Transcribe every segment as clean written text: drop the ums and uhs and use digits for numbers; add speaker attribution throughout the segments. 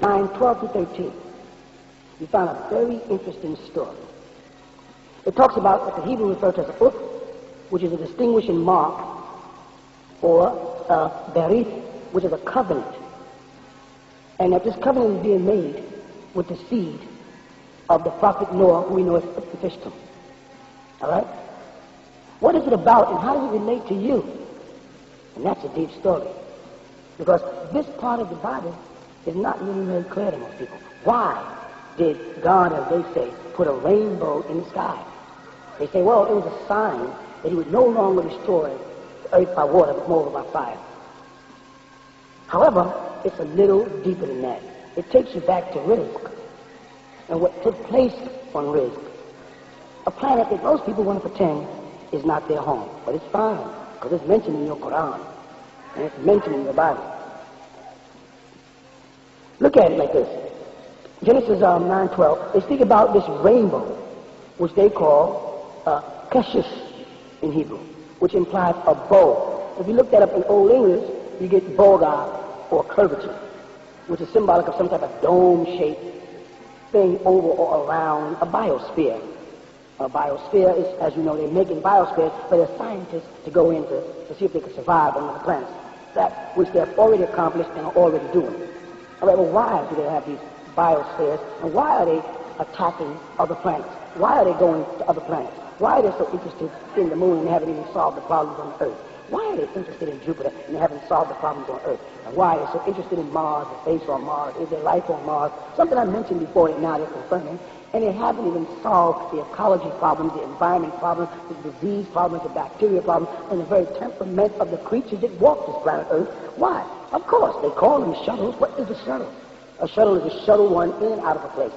Speaker 1: 9:12 to 13, we find a very interesting story. It talks about what the Hebrew refers to as a which is a distinguishing mark, or berith, which is a covenant. And that this covenant is being made with the seed of the prophet Noah, who we know as the fish tomb. All right? What is it about, and how does it relate to you? And that's a deep story. Because this part of the Bible is not really very clear to most people. Why did God, as they say, put a rainbow in the sky? They say, well, it was a sign that he would no longer destroy the earth by water, but more by fire. However, it's a little deeper than that. It takes you back to Rizq, and what took place on Rizq, a planet that most people want to pretend is not their home. But it's fine, because it's mentioned in your Quran, and it's mentioned in your Bible. Look at it like this. Genesis 9:12, they speak about this rainbow, which they call kashish in Hebrew, which implies a bow. If you look that up in Old English, you get boga, or curvature, which is symbolic of some type of dome-shaped thing over or around a biosphere. A biosphere is, as you know, they're making biospheres for their scientists to go into to see if they can survive on other planets. That which they have already accomplished and are already doing. All right, well, why do they have these biospheres, and why are they attacking other planets? Why are they going to other planets? Why are they so interested in the moon and they haven't even solved the problems on Earth? Why are they interested in Jupiter and they haven't solved the problems on Earth? And why are they so interested in Mars, the face on Mars? Is there life on Mars? Something I mentioned before that now they're confirming. And they haven't even solved the ecology problems, the environment problems, the disease problems, the bacteria problems, and the very temperament of the creatures that walk this planet Earth. Why? Of course, they call them shuttles. What is a shuttle? A shuttle is a shuttle one in and out of a place.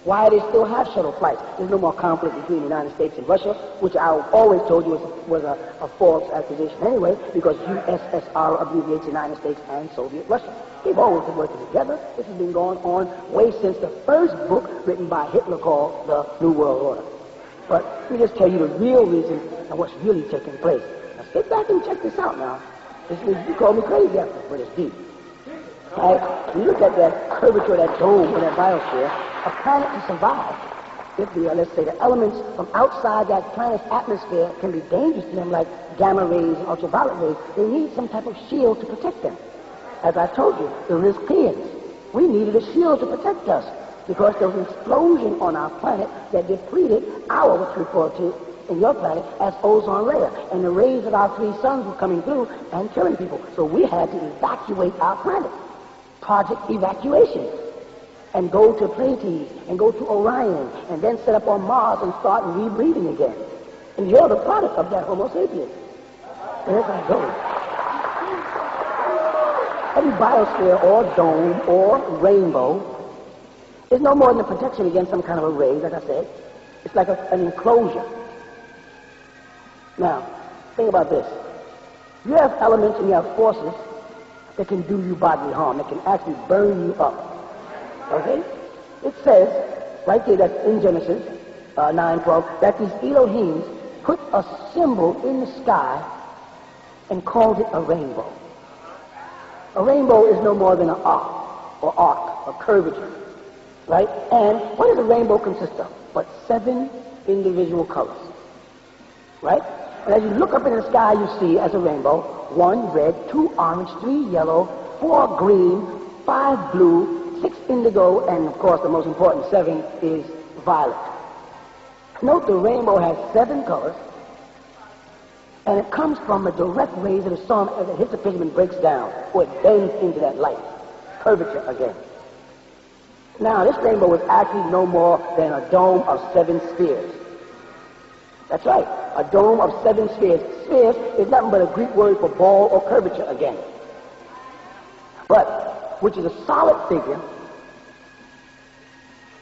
Speaker 1: Why do they still have shuttle flights? There's no more conflict between the United States and Russia, which I always told you was a false accusation anyway, because USSR abbreviates United States and Soviet Russia. They've always been working together. This has been going on way since the first book written by Hitler called The New World Order. But let me just tell you the real reason and what's really taking place. Now sit back and check this out now. You call me crazy after, but it's deep. Right? When you look at that curvature of that dome or that biosphere, a planet to survive, if let's say the elements from outside that planet's atmosphere can be dangerous to them, like gamma rays and ultraviolet rays, they need some type of shield to protect them. As I told you, the Rizqians, we needed a shield to protect us because there was an explosion on our planet that depleted our, what's referred to in your planet as ozone layer, and the rays of our three suns were coming through and killing people. So we had to evacuate our planet. Project evacuation. And go to Pleiades, and go to Orion, and then set up on Mars and start rebreathing again. And you're the product of that Homo sapiens. There's I go. Every biosphere or dome or rainbow is no more than a protection against some kind of a ray, like I said. It's like an enclosure. Now, think about this. You have elements and you have forces that can do you bodily harm, that can actually burn you up. Okay? It says, right there, that's in Genesis 9:12, that these Elohims put a symbol in the sky and called it a rainbow. A rainbow is no more than an arc, a curvature, right? And what does a rainbow consist of? But 7 individual colors, right? And as you look up in the sky, you see as a rainbow, 1 red, 2 orange, 3 yellow, 4 green, 5 blue, 6 indigo, and of course the most important 7 is violet. Note the rainbow has 7 colors, and it comes from the direct rays of the sun as it hits the prism and breaks down, or it bends into that light. Curvature again. Now this rainbow is actually no more than a dome of 7 spheres. That's right, a dome of 7 spheres. Spheres is nothing but a Greek word for ball or curvature again. But, which is a solid figure,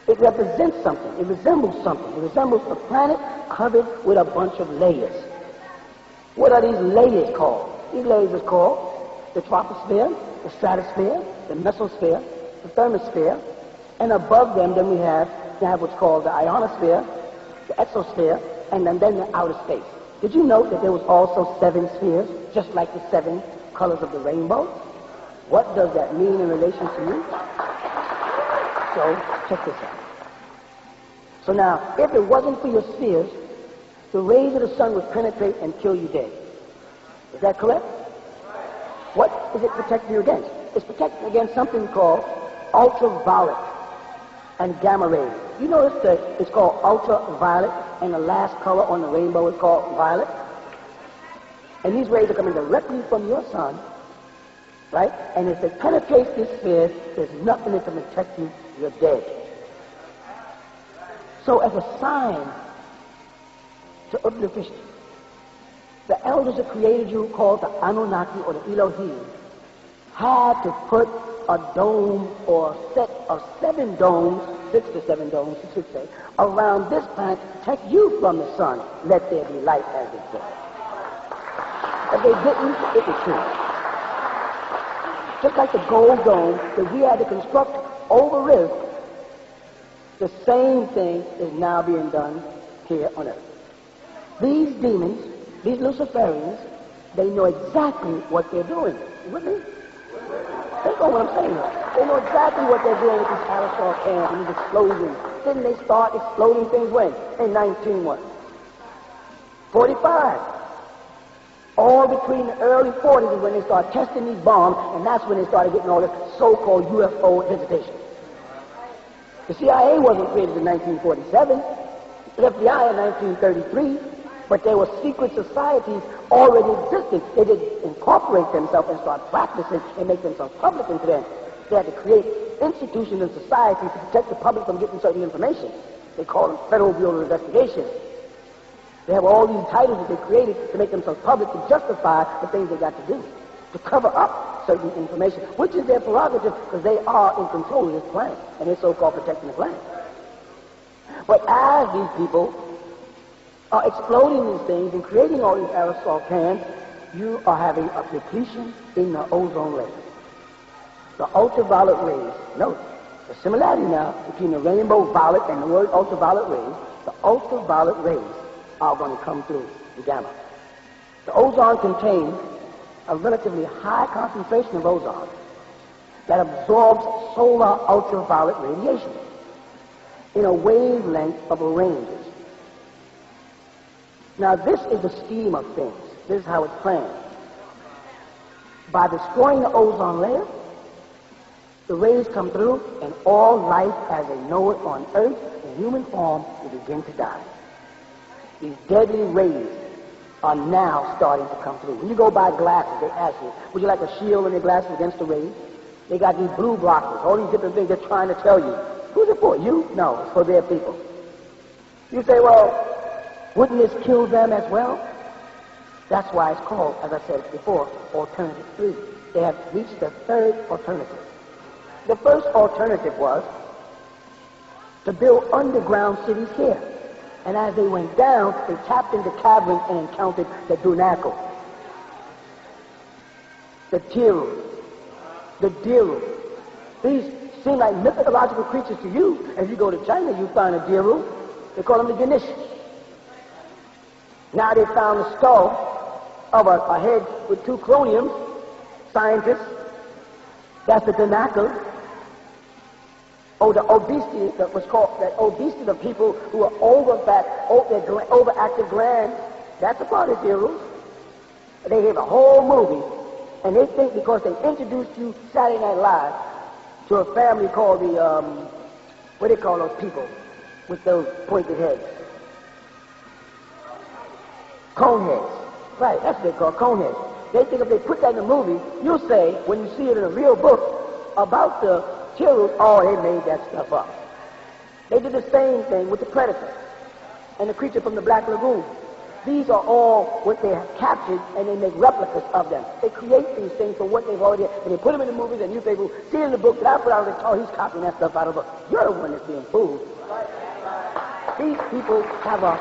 Speaker 1: it represents something. It resembles something. It resembles a planet covered with a bunch of layers. What are these layers called? These layers are called the troposphere, the stratosphere, the mesosphere, the thermosphere, and above them then we have what's called the ionosphere, the exosphere, and then the outer space. Did you note that there was also 7 spheres, just like the 7 colors of the rainbow? What does that mean in relation to you? So, check this out. So now, if it wasn't for your spheres, the rays of the sun would penetrate and kill you dead. Is that correct? What is it protecting you against? It's protecting against something called ultraviolet and gamma rays. You notice that it's called ultraviolet, and the last color on the rainbow is called violet? And these rays are coming directly from your sun, right? And if it penetrates this sphere, there's nothing that can protect you. You're dead. So as a sign to uplift, the elders that created you, called the Anunnaki or the Elohim, had to put a dome or set of 7 domes, 6 to 7 domes, you should say, around this planet to protect you from the sun. Let there be light, as it said. If they didn't, it would kill. Just like the gold dome that we had to construct over Rift, the same thing is now being done here on Earth. These demons, these Luciferians, they know exactly what they're doing. You with me? Think on what I'm saying. They know exactly what they're doing with these aerosol cans and these explosions. Didn't they start exploding things when? In 1945. All between the early 40s is when they started testing these bombs, and that's when they started getting all this so-called UFO visitation. The CIA wasn't created in 1947. The FBI in 1933. But there were secret societies already existing. They didn't incorporate themselves and start practicing and make themselves public into them. They had to create institutions and societies to protect the public from getting certain information. They call them Federal Bureau of Investigation. They have all these titles that they created to make themselves public to justify the things they got to do, to cover up certain information, which is their prerogative because they are in control of this planet, and they're so-called protecting the planet. But as these people are exploding these things and creating all these aerosol cans, you are having a depletion in the ozone layer. The ultraviolet rays, note the similarity now between the rainbow violet and the word ultraviolet rays. The ultraviolet rays are going to come through the gamma. The ozone contains a relatively high concentration of ozone that absorbs solar ultraviolet radiation in a wavelength of a range. Now this is the scheme of things. This is how it's planned. By destroying the ozone layer, the rays come through and all life as they know it on Earth in human form will begin to die. These deadly rays are now starting to come through. When you go buy glasses, they ask you, would you like a shield on your glasses against the rays? They got these blue blockers, all these different things they're trying to tell you. Who's it for? You? No, it's for their people. You say, well, wouldn't this kill them as well? That's why it's called, as I said before, Alternative 3. They have reached the third alternative. The first alternative was to build underground cities here. And as they went down, they tapped into caverns and encountered the Dunako, the Tiru, the Diru. These seem like mythological creatures to you. If you go to China, you find a Diru. They call them the Ganesh. Now they found the skull of a head with 2 craniums, scientists. That's the Dunako. Oh, the obesity that was called, that obesity of people who are overfat, overactive glands. That's a part of Diru. They have a whole movie, and they think because they introduced you Saturday Night Live to a family called the, what do they call those people with those pointed heads? Coneheads. Right, that's what they call coneheads. They think if they put that in a movie, you'll say, when you see it in a real book, about the Tiru, oh, they made that stuff up. They did the same thing with the predator and the creature from the Black Lagoon. These are all what they have captured, and they make replicas of them. They create these things from what they've already, and they put them in the movies, and you people see it in the book that I put out, and oh, he's copying that stuff out of a book. You're the one that's being fooled. These people have a,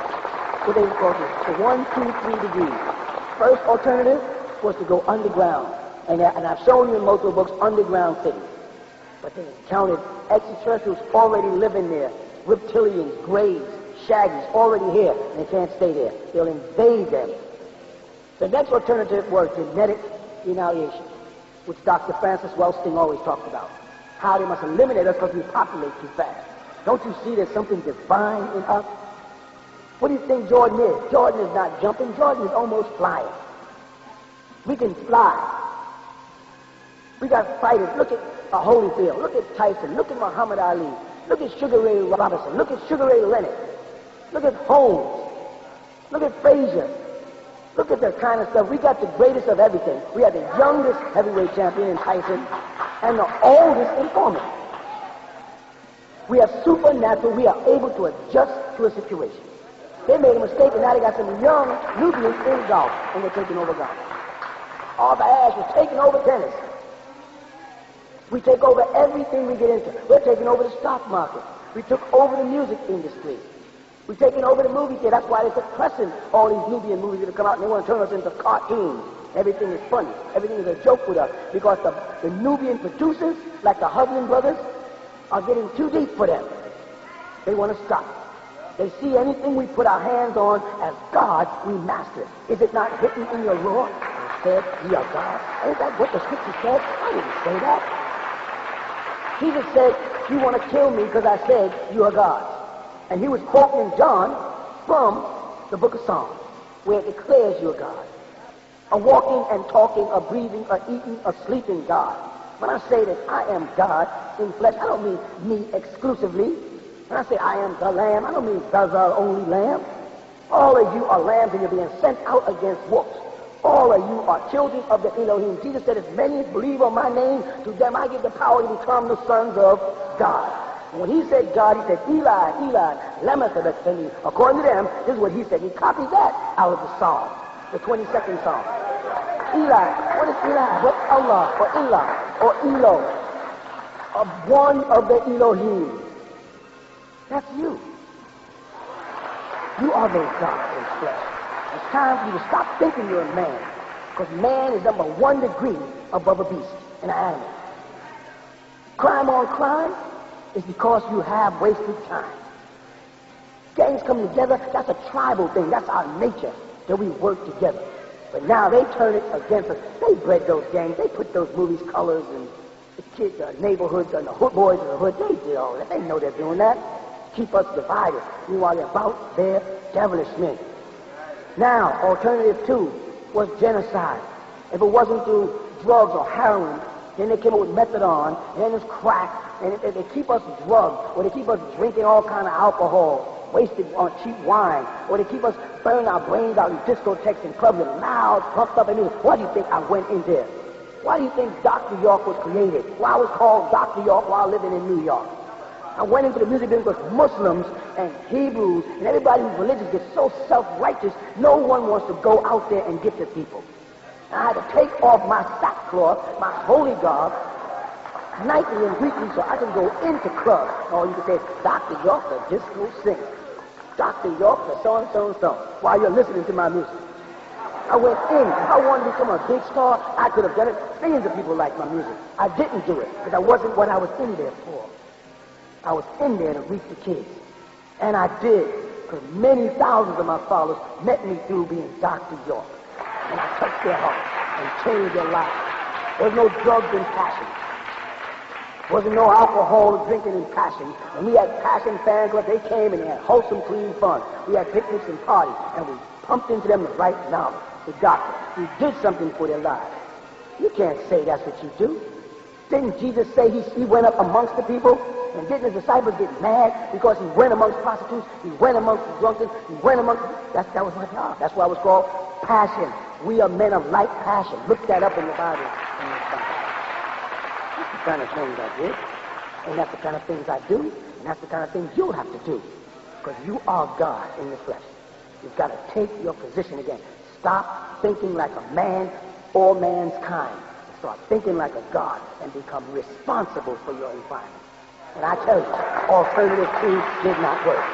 Speaker 1: what they call this, the 1, 2, 3 degrees. First alternative was to go underground, and I've shown you in multiple books underground cities. But they encountered extraterrestrials already living there, reptilians, grays, shaggies, already here, and they can't stay there. They'll invade them. The next alternative was genetic annihilation, which Dr. Francis Wellsting always talked about. how they must eliminate us because we populate too fast. Don't you see there's something divine in us? What do you think Jordan is? Jordan is not jumping. Jordan is almost flying. We can fly. We got fighters. Look at Holyfield. Look at Tyson. Look at Muhammad Ali. Look at Sugar Ray Robinson. Look at Sugar Ray Leonard. Look at Holmes. Look at Frazier. Look at the kind of stuff. We got the greatest of everything. We have the youngest heavyweight champion in Tyson and the oldest in Foreman. We have supernatural. We are able to adjust to a situation. They made a mistake, and now they got some young Nubians in golf, and they're taking over golf. Arthur Ashe was taking over tennis. We take over everything we get into. We're taking over the stock market. We took over the music industry. We're taking over the movie theater. That's why they're suppressing all these Nubian movies that have come out, and they want to turn us into cartoons. Everything is funny. Everything is a joke with us because the Nubian producers, like the Hudlin brothers, are getting too deep for them. They want to stop. They see anything we put our hands on as God, we master it. Is it not written in your law? It said, ye are God. Ain't that what the scripture said? I didn't say that. Jesus said, you want to kill me because I said you are God. And he was quoting John from the book of Psalms, where it declares you are God. A walking and talking, a breathing, a eating, a sleeping God. When I say that I am God in flesh, I don't mean me exclusively. When I say I am the Lamb, I don't mean the only Lamb. All of you are lambs and you're being sent out against wolves. All of you are children of the Elohim. Jesus said, as many as believe on my name, to them I give the power to become the sons of God. And when he said God, he said, Eli, Eli, lama sabachthani. According to them, this is what he said. He copied that out of the Psalm, the 22nd Psalm. Eli, what is Eli? What Allah, or Eli, or Elo, of one of the Elohim. That's you. You are those gods in flesh. It's time for you to stop thinking you're a man, because man is number 1 degree above a beast, an animal. Crime on crime is because you have wasted time. Gangs coming together, that's a tribal thing. That's our nature, that we work together. But now they turn it against us. They bred those gangs. They put those movies, colors, and the kids, neighborhoods, and the hood boys in the hood. They did all that. They know they're doing that. Keep us divided. Meanwhile, they're about their devilish men. Now, alternative 2 was genocide. If it wasn't through drugs or heroin, then they came up with methadone, and then there's crack, and they keep us drugged, or they keep us drinking all kind of alcohol, wasted on cheap wine, or they keep us burning our brains out in discotheques and clubs and loud, pumped up and music. Why do you think I went in there? Why do you think Dr. York was created? Why I was called Dr. York while living in New York? I went into the music business because Muslims and Hebrews and everybody who's religious gets so self-righteous, no one wants to go out there and get to people. And I had to take off my sackcloth, my holy garb, nightly and weekly so I can go into clubs. Or you can say, Dr. York, the disco singer. Dr. York, the so-and-so and so, while you're listening to my music. I went in. If I wanted to become a big star, I could have done it. Millions of people like my music. I didn't do it because I wasn't what I was in there for. I was in there to reach the kids. And I did, because many thousands of my followers met me through being Dr. York. And I touched their hearts and changed their lives. There was no drugs and passion. There wasn't no alcohol drinking and passion. And we had passion fan clubs. They came and they had wholesome, clean fun. We had picnics and parties. And we pumped into them the right knowledge, the doctor. We did something for their lives. You can't say that's what you do. Didn't Jesus say he went up amongst the people? And didn't his disciples get mad because he went amongst prostitutes, he went amongst the drunkards, he went amongst... That was my job. That's why it was called passion. We are men of like passion. Look that up in the Bible. That's the kind of things I did. And that's the kind of things I do. And that's the kind of things you'll have to do. Because you are God in the flesh. You've got to take your position again. Stop thinking like a man or man's kind. Start thinking like a God and become responsible for your environment. And I tell you, alternative 2 did not work.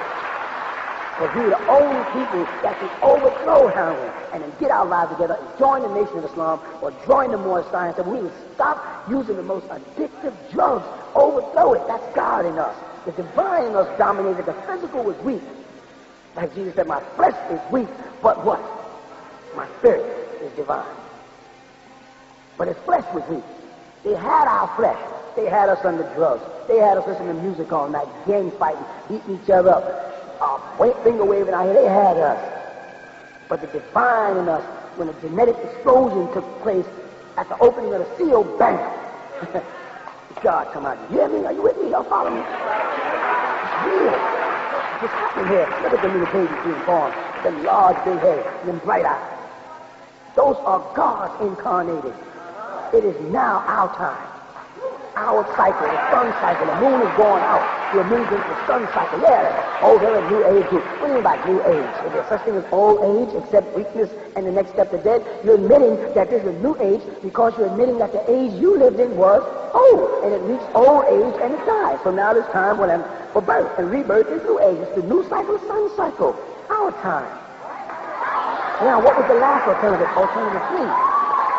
Speaker 1: Because we were the only people that could overthrow heroin and then get our lives together and join the Nation of Islam or join the Moorish Science. And we would stop using the most addictive drugs, overthrow it. That's God in us. The divine in us dominated. The physical was weak. Like Jesus said, my flesh is weak, but what? My spirit is divine. But his flesh was weak. They had our flesh. They had us under drugs. They had us listening to music all night, gang fighting, beating each other up, finger waving out here. They had us. But the divine in us, when a genetic explosion took place at the opening of the seal, bam! God come out. You hear me? Are you with me? Y'all follow me? It's real. What's happening here? Look at the little babies being born. Them large big heads, them bright eyes. Those are God's incarnated. It is now our time. Our cycle, the sun cycle. The moon is going out. We're moving into the sun cycle. Yeah. Oh, they're a new age group. What do you mean by new age? Is there such thing as old age except weakness and the next step to death? You're admitting that this is a new age because you're admitting that the age you lived in was old. And it reached old age and it died. So now it's time for birth. And rebirth is new age. It's the new cycle, the sun cycle. Our time. Now, what was the last alternative? Alternative 3.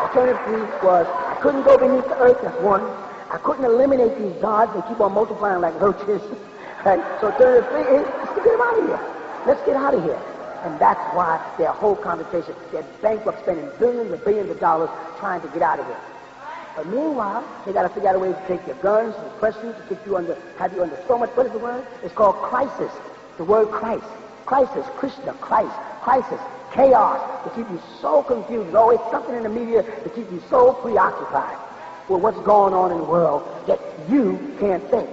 Speaker 1: Alternative 3 was I couldn't go beneath the earth. That's one. I couldn't eliminate these gods. They keep on multiplying like roaches. Right? So alternative 3 is, let's get them out of here. Let's get out of here. And that's why their whole conversation, they're bankrupt, spending billions and billions of dollars trying to get out of here. But meanwhile, they got to figure out a way to take your guns, to press you, to get you under, have you under so much, what is the word? It's called crisis. The word Christ. Crisis, Krishna, Christ, crisis, chaos, to keep you so confused. There's always something in the media to keep you so preoccupied with what's going on in the world that you can't think,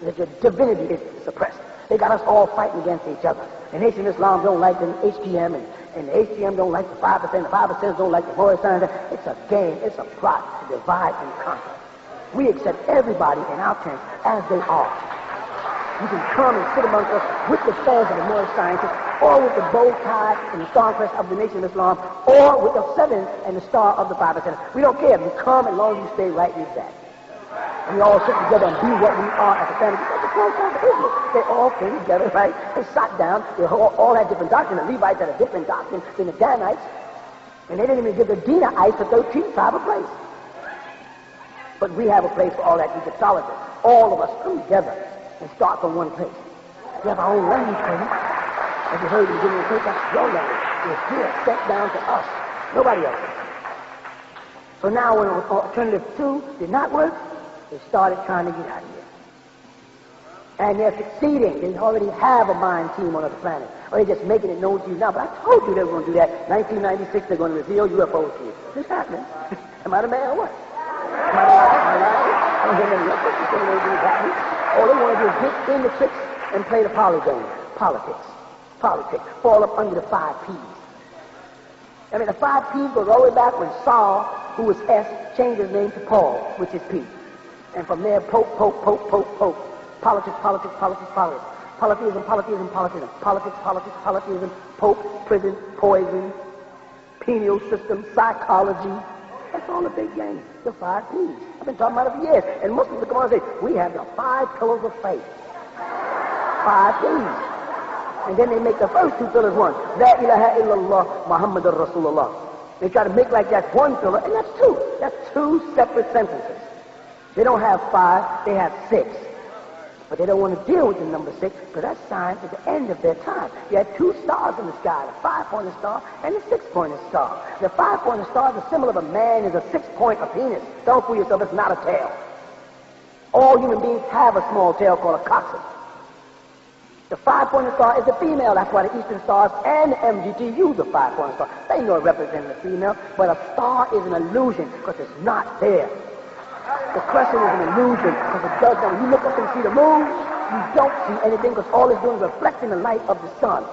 Speaker 1: that your divinity is suppressed. They got us all fighting against each other. And Nation of Islam don't like the HTM, and the HTM don't like the 5%, the 5% don't like the Morris Science. It's a game, it's a plot to divide and conquer. We accept everybody in our camp as they are. You can come and sit amongst us with the fans of the Moorish scientists, or with the bow tie and the star crest of the Nation of Islam, or with the 7 and the star of the 5%. We don't care. You come as long as you stay right with that. And we all sit together and be what we are as a family. That's the whole time of Israel. They all came together, right? They sat down. They all had different doctrine. The Levites had a different doctrine than the Danites. And they didn't even give the Danites the 13th tribe a place. But we have a place for all that Egyptology. All of us come together and start from one place. We have our own language, baby. As you heard in the beginning of the that's your language. It's here, set down to us. Nobody else. So now when alternative 2 did not work, they started trying to get out of here. And they're succeeding. They already have a mind team on other planet. Or they're just making it known to you now. But I told you they were going to do that. 1996, they're going to reveal UFOs to you. It's happening. Am I the man or what? Am I the man? I don't hear any of happening. All they want to do is get in the tricks and play the poly game. Politics. Fall up under the 5 P's. I mean, the 5 P's goes all the way back when Saul, who was S, changed his name to Paul, which is P. And from there, Pope. Politics. Polytheism. Polytheism. Pope, prison, poison, penal system, psychology. That's all the big game. The 5 P's. I've been talking about it for years. And Muslims come on and say, we have the 5 pillars of faith. 5 P's. And then they make the first 2 pillars one. La ilaha illallah Muhammadur Rasulullah. They try to make like that's 1 pillar, and that's 2. That's 2 separate sentences. They don't have 5, they have 6. But they don't want to deal with the number 6 because that sign is the end of their time. You had 2 stars in the sky, the 5-pointed star and the 6-pointed star. The 5-pointed star, the symbol of a man, is a 6-point of penis. Don't fool yourself, it's not a tail. All human beings have a small tail called a coccyx. The 5-pointed star is a female. That's why the Eastern Stars and the MGT use the 5-pointed star. They know it represents a female, but a star is an illusion because it's not there. The crescent is an illusion because it does not. When you look up and see the moon, you don't see anything because all it's doing is reflecting the light of the sun.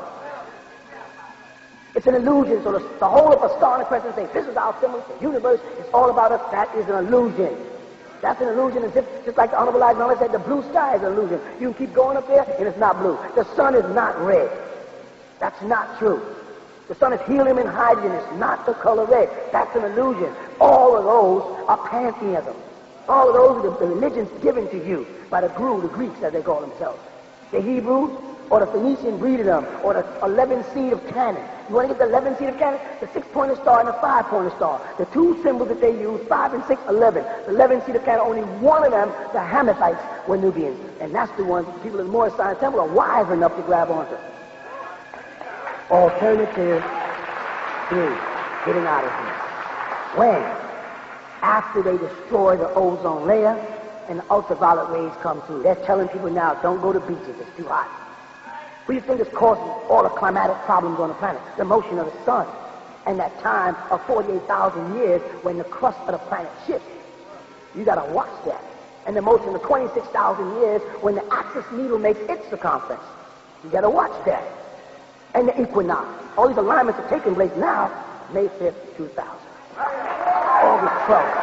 Speaker 1: It's an illusion. So the whole of a star and a crescent saying, this is our symbol, the universe, it's all about us. That is an illusion. That's an illusion. As if, just like the Honorable Elijah said, the blue sky is an illusion. You can keep going up there and it's not blue. The sun is not red. That's not true. The sun is helium and hydrogen. It's not the color red. That's an illusion. All of those are pantheism. All of those are the religions given to you by the Greeks, as they call themselves. The Hebrews, or the Phoenicians breeded them, or the 11th seed of Canaan. You want to get the 11th seed of Canaan? The 6-pointed star and the 5-pointed star. The 2 symbols that they use, 5 and 6, 11. The 11th seed of Canaan, only one of them, the Hamathites, were Nubians. And that's the one people in the Moorish Science Temple are wise enough to grab onto. Alternative 3, getting out of here. When? After they destroy the ozone layer and the ultraviolet rays come through. They're telling people now, don't go to beaches, it's too hot. What do you think is causing all the climatic problems on the planet? The motion of the sun. And that time of 48,000 years when the crust of the planet shifts. You got to watch that. And the motion of 26,000 years when the axis needle makes its circumference. You got to watch that. And the equinox. All these alignments are taking place now, May 5th, 2000. August 12th,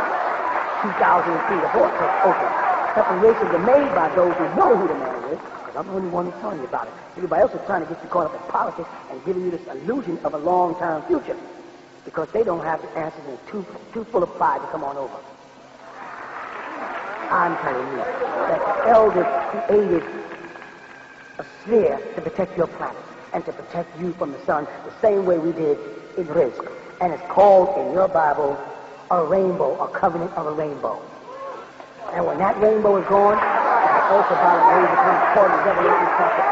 Speaker 1: 2003, the vortex opens. Separations are made by those who know who the man is, because I'm the only one who's telling you about it. Everybody else is trying to get you caught up in politics and giving you this illusion of a long-term future, because they don't have the answers and too full of pride to come on over. I'm telling you that the elders created a sphere to protect your planet and to protect you from the sun the same way we did in Rizq. And it's called in your Bible a rainbow, a covenant of a rainbow. And when that rainbow is gone, the ultraviolet rays become according to Revelation chapter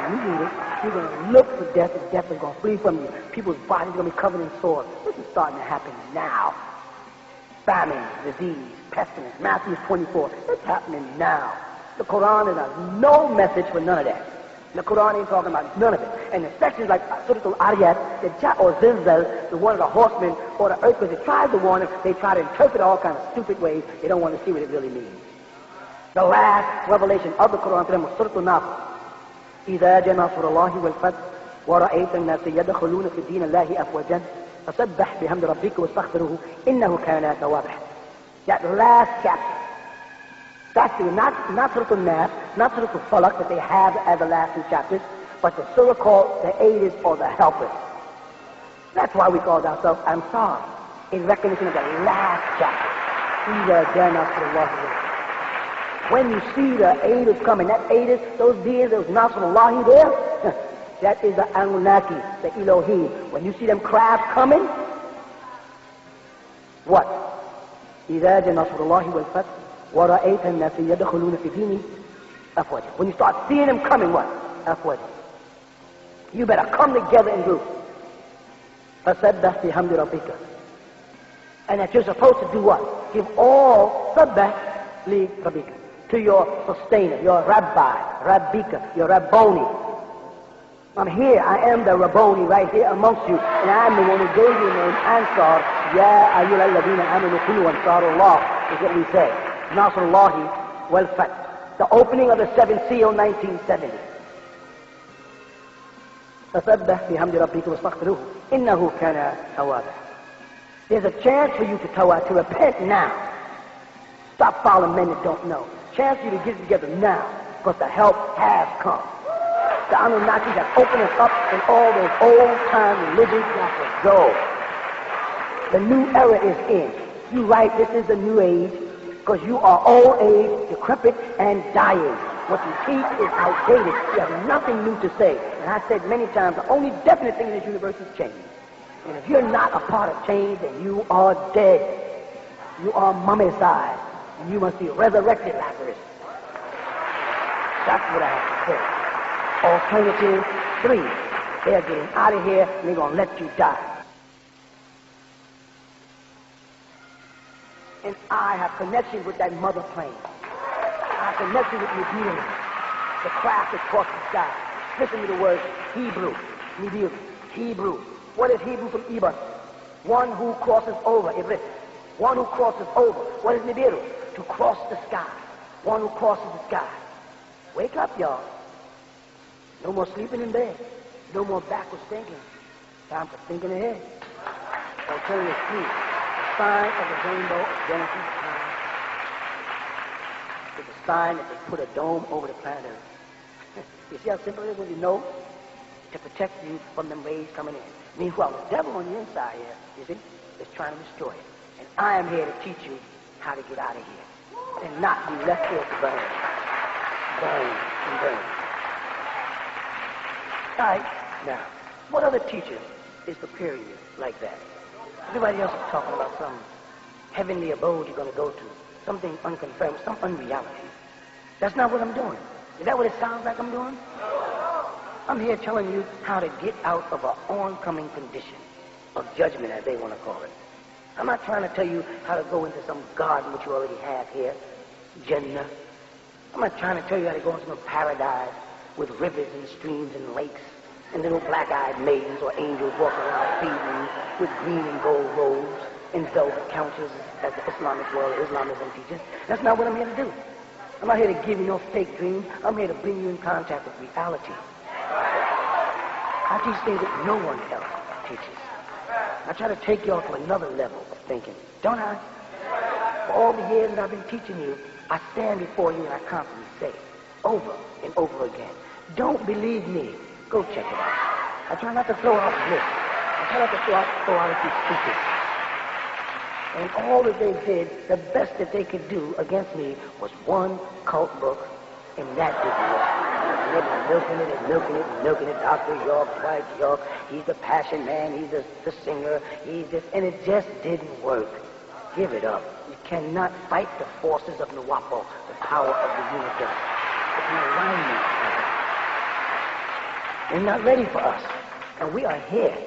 Speaker 1: 18. You read it, you're going to look for death, and death is going to flee from you. People's bodies are going to be covered in sores. This is starting to happen now. Famine, disease, pestilence, Matthew 24. It's happening now. The Quran has no message for none of that. The Quran ain't talking about none of it. And the sections like Surah Al-Ariyat, or Zilzal, the one of the horsemen, or the earthquake, they try to warn them, they try to interpret all kinds of stupid ways. They don't want to see what it really means. The last revelation of the Quran to them was Surah Al-Nahl. إِذَا جَاءَ نَصْرُ اللَّهِ وَالْفَتْحُ وَرَأَيْتَ النَّاسَ يَدْخُلُونَ فِي دِينِ اللَّهِ أَفْوَاجًا فَسَبِّحْ بِحَمْدِ رَبِّكَ وَاسْتَغْفِرْهُ إِنَّهُ كَانَ تَوَّابًا. That last chapter. That's not Surah Al-Nas, not Surah Al-Falaq that they have as the last two chapters, but the surah called the aiders or the helpers. That's why we called ourselves Ansar, in recognition of the last chapter. When you see the aiders coming, that aiders, those dears, those Nasrullahi there, that is the Anunnaki, the Elohim. When you see them crafts coming, what? إِذَا جَاءَ نَصْرُ اللَّهِ وَالْفَتْحُ وَرَأَيْتَ النَّاسَ يَدْخُلُونَ فِي دِينِ أَفْوَاجًا. When you start seeing them coming, what? Afwaja. You better come together in groups. فَسَبَّحْ بِحَمْدِ رَبِّكَ. And that you're supposed to do what? Give all sabbah li rabbika, to your sustainer, your rabbi, rabbika, your rabboni. I'm here, I am the rabboni right here amongst you, and I'm the one who gave you the name Ansar. Ya ayyuhal ladina amanu kunu ansarullah, is what we say. Nasrullahi wal fath. The opening of the seventh seal, 1970. فَسَبَّحْ بِحَمْدِ رَبِّكَ وَاسْتَغْفِرْهُ إِنَّهُ كَانَ تَوَّابًا. There's a chance for you to repent now. Stop following men that don't know. Chance for you to get it together now, because the help has come. The Anunnakis have opened us up, and all those old-time religions got to go. The new era is in. You right, this is the new age, because you are old age, decrepit, and dying. What you teach is outdated. You have nothing new to say. And I said many times, the only definite thing in this universe is change. And if you're not a part of change, then you are dead. You are mummified. And you must be resurrected, Lazarus. That's what I have to say. Alternative 3. They're getting out of here, and they're going to let you die. And I have connection with that mother plane. I have connection with Nibiru, the craft that crosses the sky. Listen to the word Hebrew, Nibiru, Hebrew. What is Hebrew from Ibn? One who crosses over, Ibris. One who crosses over. What is Nibiru? To cross the sky. One who crosses the sky. Wake up, y'all. No more sleeping in bed. No more backwards thinking. Time for thinking ahead. Alternative 3. The sign of the rainbow of Genesis 9 is a sign that they put a dome over the planet Earth. You see how simple it is when you know? To protect you from them rays coming in. Meanwhile, the devil on the inside here, you see, is trying to destroy it. And I am here to teach you how to get out of here and not be left here to burn. Burn and burn. All right, now, what other teacher is preparing you like that? Everybody else is talking about some heavenly abode you're going to go to, something unconfirmed, some unreality. That's not what I'm doing. Is that what it sounds like I'm doing? I'm here telling you how to get out of an oncoming condition of judgment, as they want to call it. I'm not trying to tell you how to go into some garden which you already have here. Jannah. I'm not trying to tell you how to go into a paradise with rivers and streams and lakes and little black-eyed maidens or angels walking around feeding you with green and gold robes and velvet counters as the Islamic world, Islamism teaches. That's not what I'm here to do. I'm not here to give you no fake dreams. I'm here to bring you in contact with reality. I teach things that no one else teaches. I try to take you all to another level of thinking, don't I? For all the years that I've been teaching you, I stand before you and I constantly say, over and over again, don't believe me. Go check it out. I try not to throw out myths. I try not to throw out a few secrets. And all that they did, the best that they could do against me was one cult book, and that didn't work. And they've been milking it and milking it and milking it. Dr. York, Dwight York, he's the passion man, he's the singer, he's this, and it just didn't work. Give it up. You cannot fight the forces of Nuwapo, the power of the universe. It's an alignment. They're not ready for us, and we are here.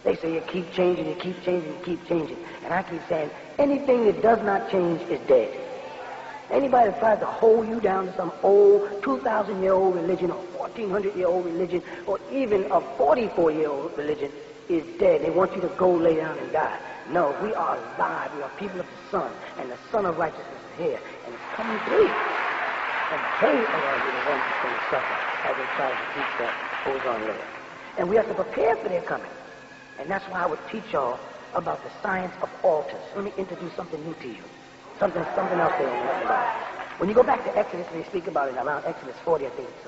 Speaker 1: They say you keep changing, you keep changing, you keep changing. And I keep saying, anything that does not change is dead. Anybody that tries to hold you down to some old 2,000-year-old religion or 1,400-year-old religion or even a 44-year-old religion is dead. They want you to go lay down and die. No, we are alive. We are people of the sun, and the sun of righteousness is here, and it's coming through. And they are the ones that's going to suffer as they try to teach that goes on later. And we have to prepare for their coming. And that's why I would teach y'all about the science of altars. Let me introduce something new to you. Something else they don't know about. When you go back to Exodus, and they speak about it around Exodus 40, I think it's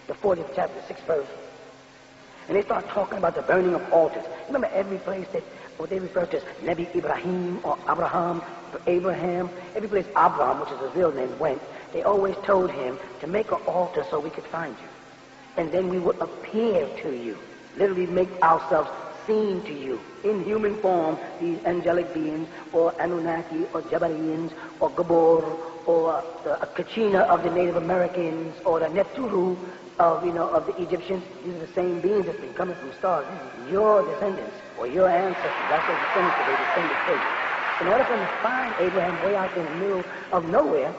Speaker 1: the 40th chapter, 6th verse. And they start talking about the burning of altars. Remember every place that what they refer to as Nebi Ibrahim or Abraham, every place Abraham, which is his real name, went, they always told him to make an altar so we could find you. And then we would appear to you, literally make ourselves seen to you in human form, these angelic beings, or Anunnaki, or Jabarians, or Gabor, or the Kachina of the Native Americans, or the Nepturu of the Egyptians. These are the same beings that's been coming from stars. These are your descendants, or your ancestors. That's what descendants that they descended from. In order for them to find Abraham way out in the middle of nowhere,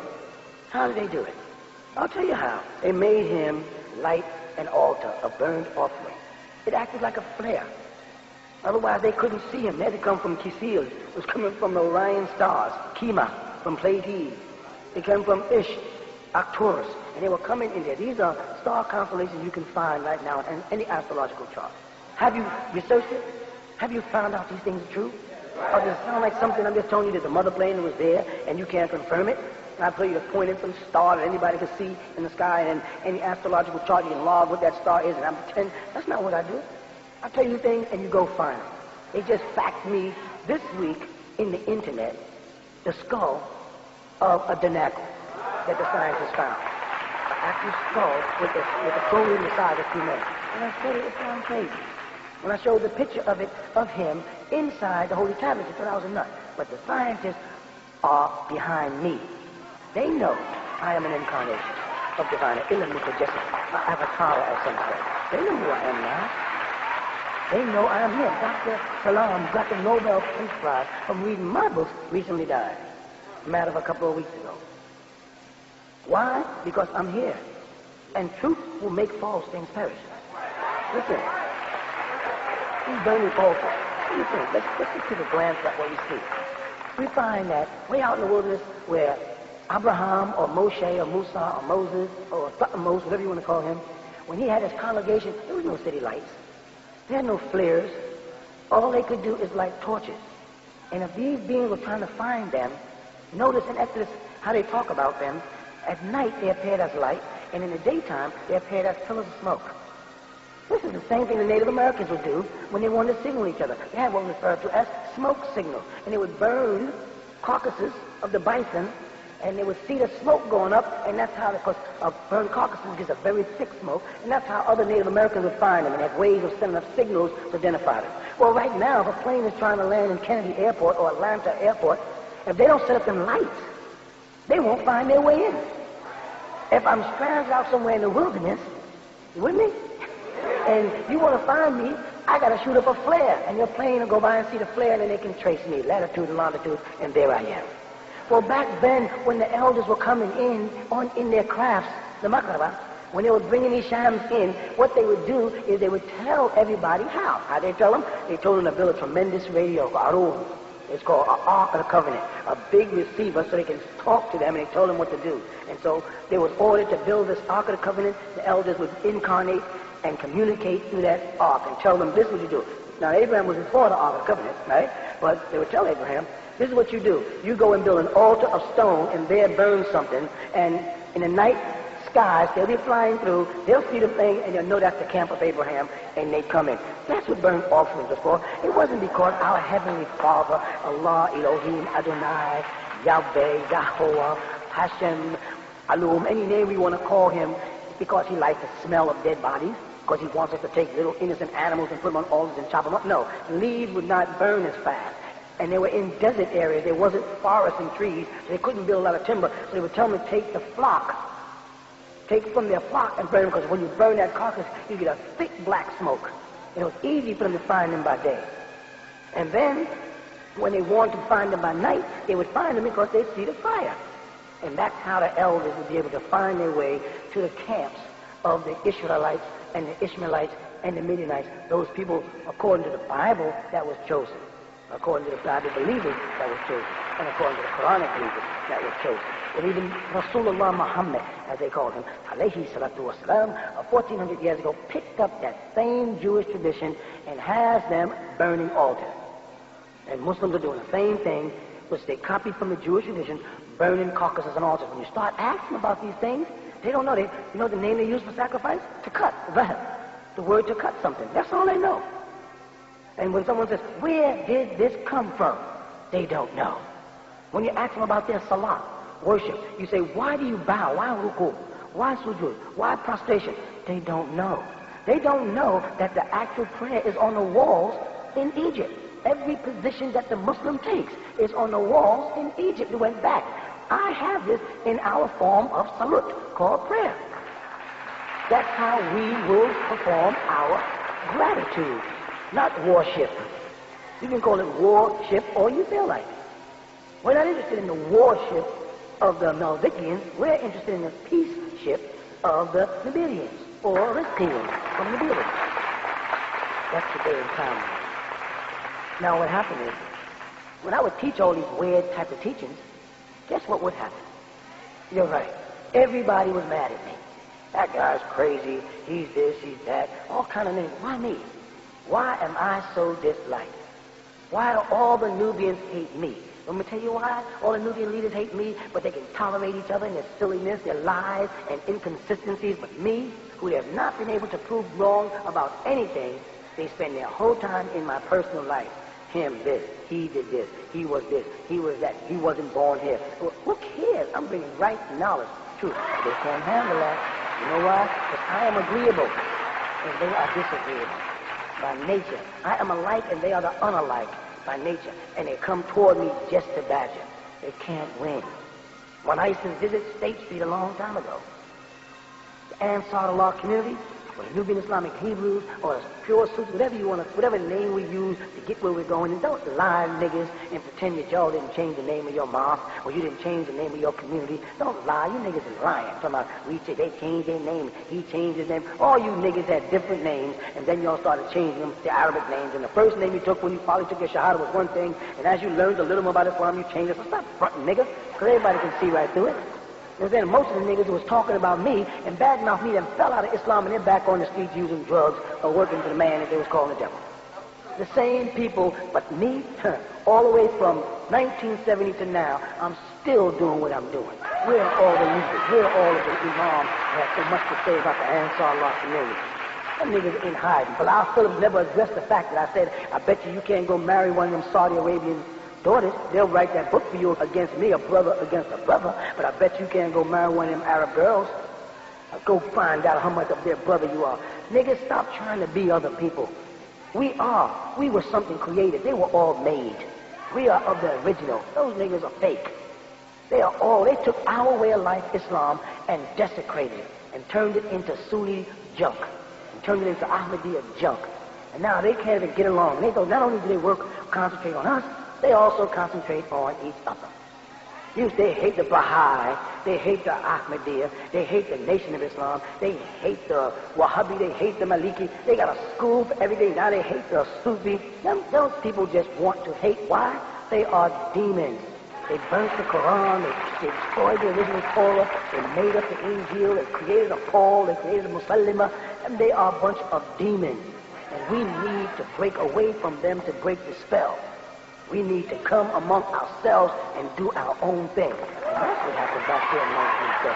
Speaker 1: how did they do it? I'll tell you how. They made him light an altar, a burnt offering. It acted like a flare. Otherwise, they couldn't see him. They had to come from Kisil. It was coming from the Orion stars. Kima, from Pleiades. They came from Ish, Arcturus. And they were coming in there. These are star constellations you can find right now in any astrological chart. Have you researched it? Have you found out these things are true? Or does it sound like something I'm just telling you that the mother plane was there and you can't confirm it? And I tell you to point at some star that anybody can see in the sky, and any astrological chart you can log what that star is, and I'm pretending. That's not what I do. I tell you things and you go find them. They just faxed me this week in the internet the skull of a Danacle that the scientists found. An actual skull with a cranium the size of 2 men. And I said it sounds crazy. When I showed the picture of him inside the holy tablets, they thought I was a nut. But the scientists are behind me. They know I am an incarnation of divine Ilm Mutajessim, my avatar of some sort. They know who I am now. They know I am him. Dr. Salam got the Nobel Peace Prize from reading my books, recently died. A matter of a couple of weeks ago. Why? Because I'm here. And truth will make false things perish. Listen. These burning altars. Listen, let's just take a glance at what we see. We find that way out in the wilderness where Abraham or Moshe or Musa or Moses or Thutmose, whatever you want to call him, when he had his congregation, there was no city lights. They had no flares. All they could do is light torches. And if these beings were trying to find them, notice in Exodus how they talk about them. At night they appeared as light, and in the daytime they appeared as pillars of smoke. This is the same thing the Native Americans would do when they wanted to signal each other. They had what was referred to as smoke signals, and they would burn carcasses of the bison, and they would see the smoke going up, and that's how, because burned carcasses gives a very thick smoke, and that's how other Native Americans would find them, and have ways of sending up signals to identify them. Well, right now, if a plane is trying to land in Kennedy Airport or Atlanta Airport, if they don't set up them lights, they won't find their way in. If I'm stranded out somewhere in the wilderness, you with me? And you want to find me, I got to shoot up a flare, and your plane will go by and see the flare, and then they can trace me, latitude and longitude, and there I am. Well, back then, when the elders were coming in their crafts, the makraba, when they were bringing these shams in, what they would do is they would tell everybody how. How they tell them? They told them to build a tremendous radio, Yaanuwn. It's called an Ark of the Covenant, a big receiver so they can talk to them, and they told them what to do. And so they was ordered to build this Ark of the Covenant. The elders would incarnate and communicate through that Ark and tell them, this is what you do. Now, Abraham was before the Ark of the Covenant, right? But they would tell Abraham, this is what you do. You go and build an altar of stone and there burn something, and in the night skies, they'll be flying through, they'll see the thing, and they'll know that's the camp of Abraham, and they come in. That's what burnt offerings was for. It wasn't because our Heavenly Father, Allah, Elohim, Adonai, Yahweh, Yahweh, Hashem, Alum, any name we want to call him, because he likes the smell of dead bodies, because he wants us to take little innocent animals and put them on altars and chop them up. No, leaves would not burn as fast. And they were in desert areas. There wasn't forests and trees, so they couldn't build a lot of timber. So they would tell them to take the flock, take from their flock and burn them, because when you burn that carcass, you get a thick black smoke. And it was easy for them to find them by day. And then, when they wanted to find them by night, they would find them because they'd see the fire. And that's how the elders would be able to find their way to the camps of the Israelites and the Ishmaelites and the Midianites, those people, according to the Bible, that was chosen. According to the Bible believers, that was chosen. And according to the Quranic believers, that was chosen. And even Rasulullah Muhammad, as they called him, alayhi salatu wasalam, 1400 years ago, picked up that same Jewish tradition and has them burning altars. And Muslims are doing the same thing, which they copied from the Jewish tradition, burning carcasses and altars. When you start asking about these things, they don't know. You know the name they use for sacrifice? To cut, the word to cut something. That's all they know. And when someone says, where did this come from? They don't know. When you ask them about their salah, worship, you say, why do you bow? Why ruku? Why sujood? Why prostration? They don't know. They don't know that the actual prayer is on the walls in Egypt. Every position that the Muslim takes is on the walls in Egypt. It went back. I have this in our form of salut, called prayer. That's how we will perform our gratitude, not worship. You can call it worship all you feel like. We're not interested in the worship of the Meldikians. We're interested in the peaceship of the Nubians, or Rizkians from Nubia. That's what they're in common. Now what happened is, when I would teach all these weird type of teachings, guess what would happen? You're right. Everybody was mad at me. That guy's crazy. He's this, he's that. All kind of names. Why me? Why am I so disliked? Why do all the Nubians hate me? Let me tell you why. All the Nubian leaders hate me, but they can tolerate each other and their silliness, their lies and inconsistencies. But me, who have not been able to prove wrong about anything, they spend their whole time in my personal life. Him this, he did this, he was this, he was that, he wasn't born here. Well, who cares? I'm bringing right knowledge, truth. They can't handle that. You know why? Because I am agreeable and they are disagreeable by nature. I am alike and they are the unalike by nature. And they come toward me just to badger. They can't win. When I used to visit State Street a long time ago, the Ansar Allah community, or the Nubian Islamic Hebrews, or the Pure Suits, whatever you want to, whatever name we use to get where we're going. And don't lie, niggas, and pretend that y'all didn't change the name of your mosque, or you didn't change the name of your community. Don't lie. You niggas is lying. Talking about they changed their name, he changed his name. All you niggas had different names, and then y'all started changing them to Arabic names. And the first name you took when you probably took your Shahada was one thing, and as you learned a little more about Islam, you changed it. So stop fronting, nigga, because everybody can see right through it. And then most of the niggas who was talking about me and badmouth me that fell out of Islam and they're back on the streets using drugs or working for the man that they was calling the devil. The same people, but me, all the way from 1970 to now, I'm still doing what I'm doing. Where are all the leaders? Where are all of the imams who have so much to say about the Ansar Allah community? Them niggas in hiding. Bilal Phillips never addressed the fact that I said, I bet you can't go marry one of them Saudi Arabian daughters. They'll write that book for you against me, a brother against a brother, but I bet you can't go marry one of them Arab girls. Go find out how much of their brother you are. Niggas, stop trying to be other people. We were something created. They were all made. We are of the original. Those niggas are fake. They took our way of life, Islam, and desecrated it, and turned it into Sunni junk, and turned it into Ahmadiyya junk. And now they can't even get along. Not only do they concentrate on us, they also concentrate on each other. They hate the Baha'i, they hate the Ahmadiyya, they hate the Nation of Islam, they hate the Wahhabi, they hate the Maliki. They got a school for everything. Now they hate the Sufi. Those people just want to hate. Why? They are demons. They burnt the Quran, they destroyed the original Torah, they made up the Injil, they created a Paul, they created a Muslimah, and they are a bunch of demons. And we need to break away from them to break the spell. We need to come among ourselves and do our own thing. And that's what happened back here in 1970.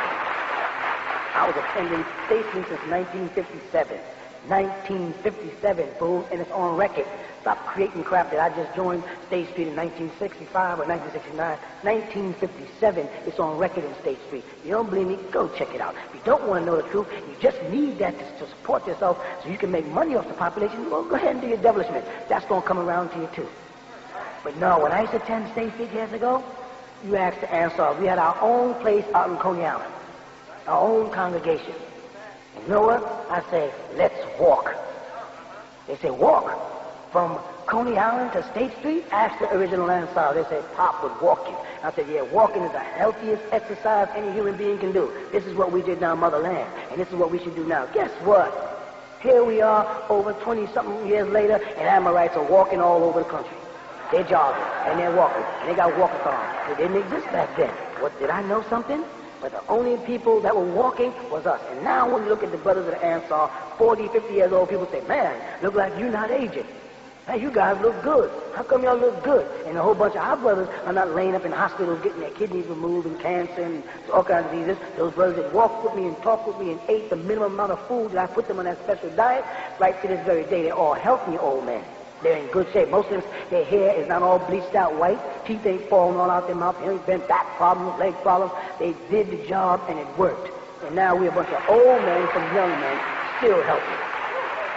Speaker 1: I was attending State Street since 1957. 1957, fools, and it's on record. Stop creating crap that I just joined State Street in 1965 or 1969. 1957, it's on record in State Street. You don't believe me? Go check it out. If you don't want to know the truth, you just need that to support yourself so you can make money off the population. Well, go ahead and do your devilishment. That's going to come around to you too. But no, when I used to attend State Street years ago, you asked the Ansar. We had our own place out in Coney Island, our own congregation. And you know what? I say, let's walk. They say, walk? From Coney Island to State Street? Ask the original Ansar. They say, Pop would walk you. I said, yeah, walking is the healthiest exercise any human being can do. This is what we did down Motherland, and this is what we should do now. Guess what? Here we are, over 20-something years later, and Amorites are walking all over the country. They're jogging, and they're walking, and they got walkathons. It didn't exist back then. What, did I know something? But the only people that were walking was us. And now when you look at the brothers of the Ansar, 40, 50 years old, people say, man, look like you're not aging. Hey, you guys look good. How come y'all look good? And a whole bunch of our brothers are not laying up in hospitals getting their kidneys removed and cancer and all kinds of diseases. Those brothers that walked with me and talked with me and ate the minimum amount of food that I put them on that special diet, right to this very day, they're all healthy old men. They're in good shape. Most of them, their hair is not all bleached out white. Teeth ain't falling all out their mouth. They ain't been back problems, leg problems. They did the job and it worked. And now we're a bunch of old men from young men still healthy.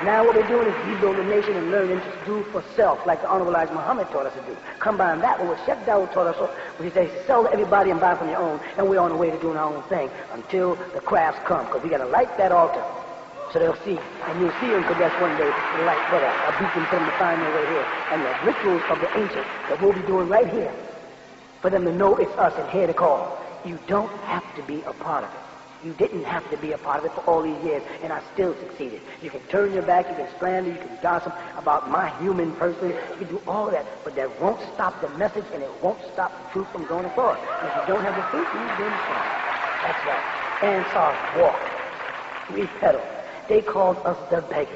Speaker 1: Now what we're doing is rebuild the nation and learning to do for self, like the Honorable Elijah Muhammad taught us to do. Combine that with what Sheikh Dawood taught us, which he says, sell to everybody and buy from your own, and we're on the way to doing our own thing until the crafts come, because we got to light that altar. So they'll see, and you'll see them possess one day the light for a beacon for them to find their way here. And the rituals of the ancients that we'll be doing right here, for them to know it's us and hear the call. You don't have to be a part of it. You didn't have to be a part of it for all these years, and I still succeeded. You can turn your back, you can slander, you can gossip about my human person, you can do all of that, but that won't stop the message, and it won't stop the truth from going forward. And if you don't have the truth, you didn't stop. That's right. Ansars walk. We pedal. They called us the beggars.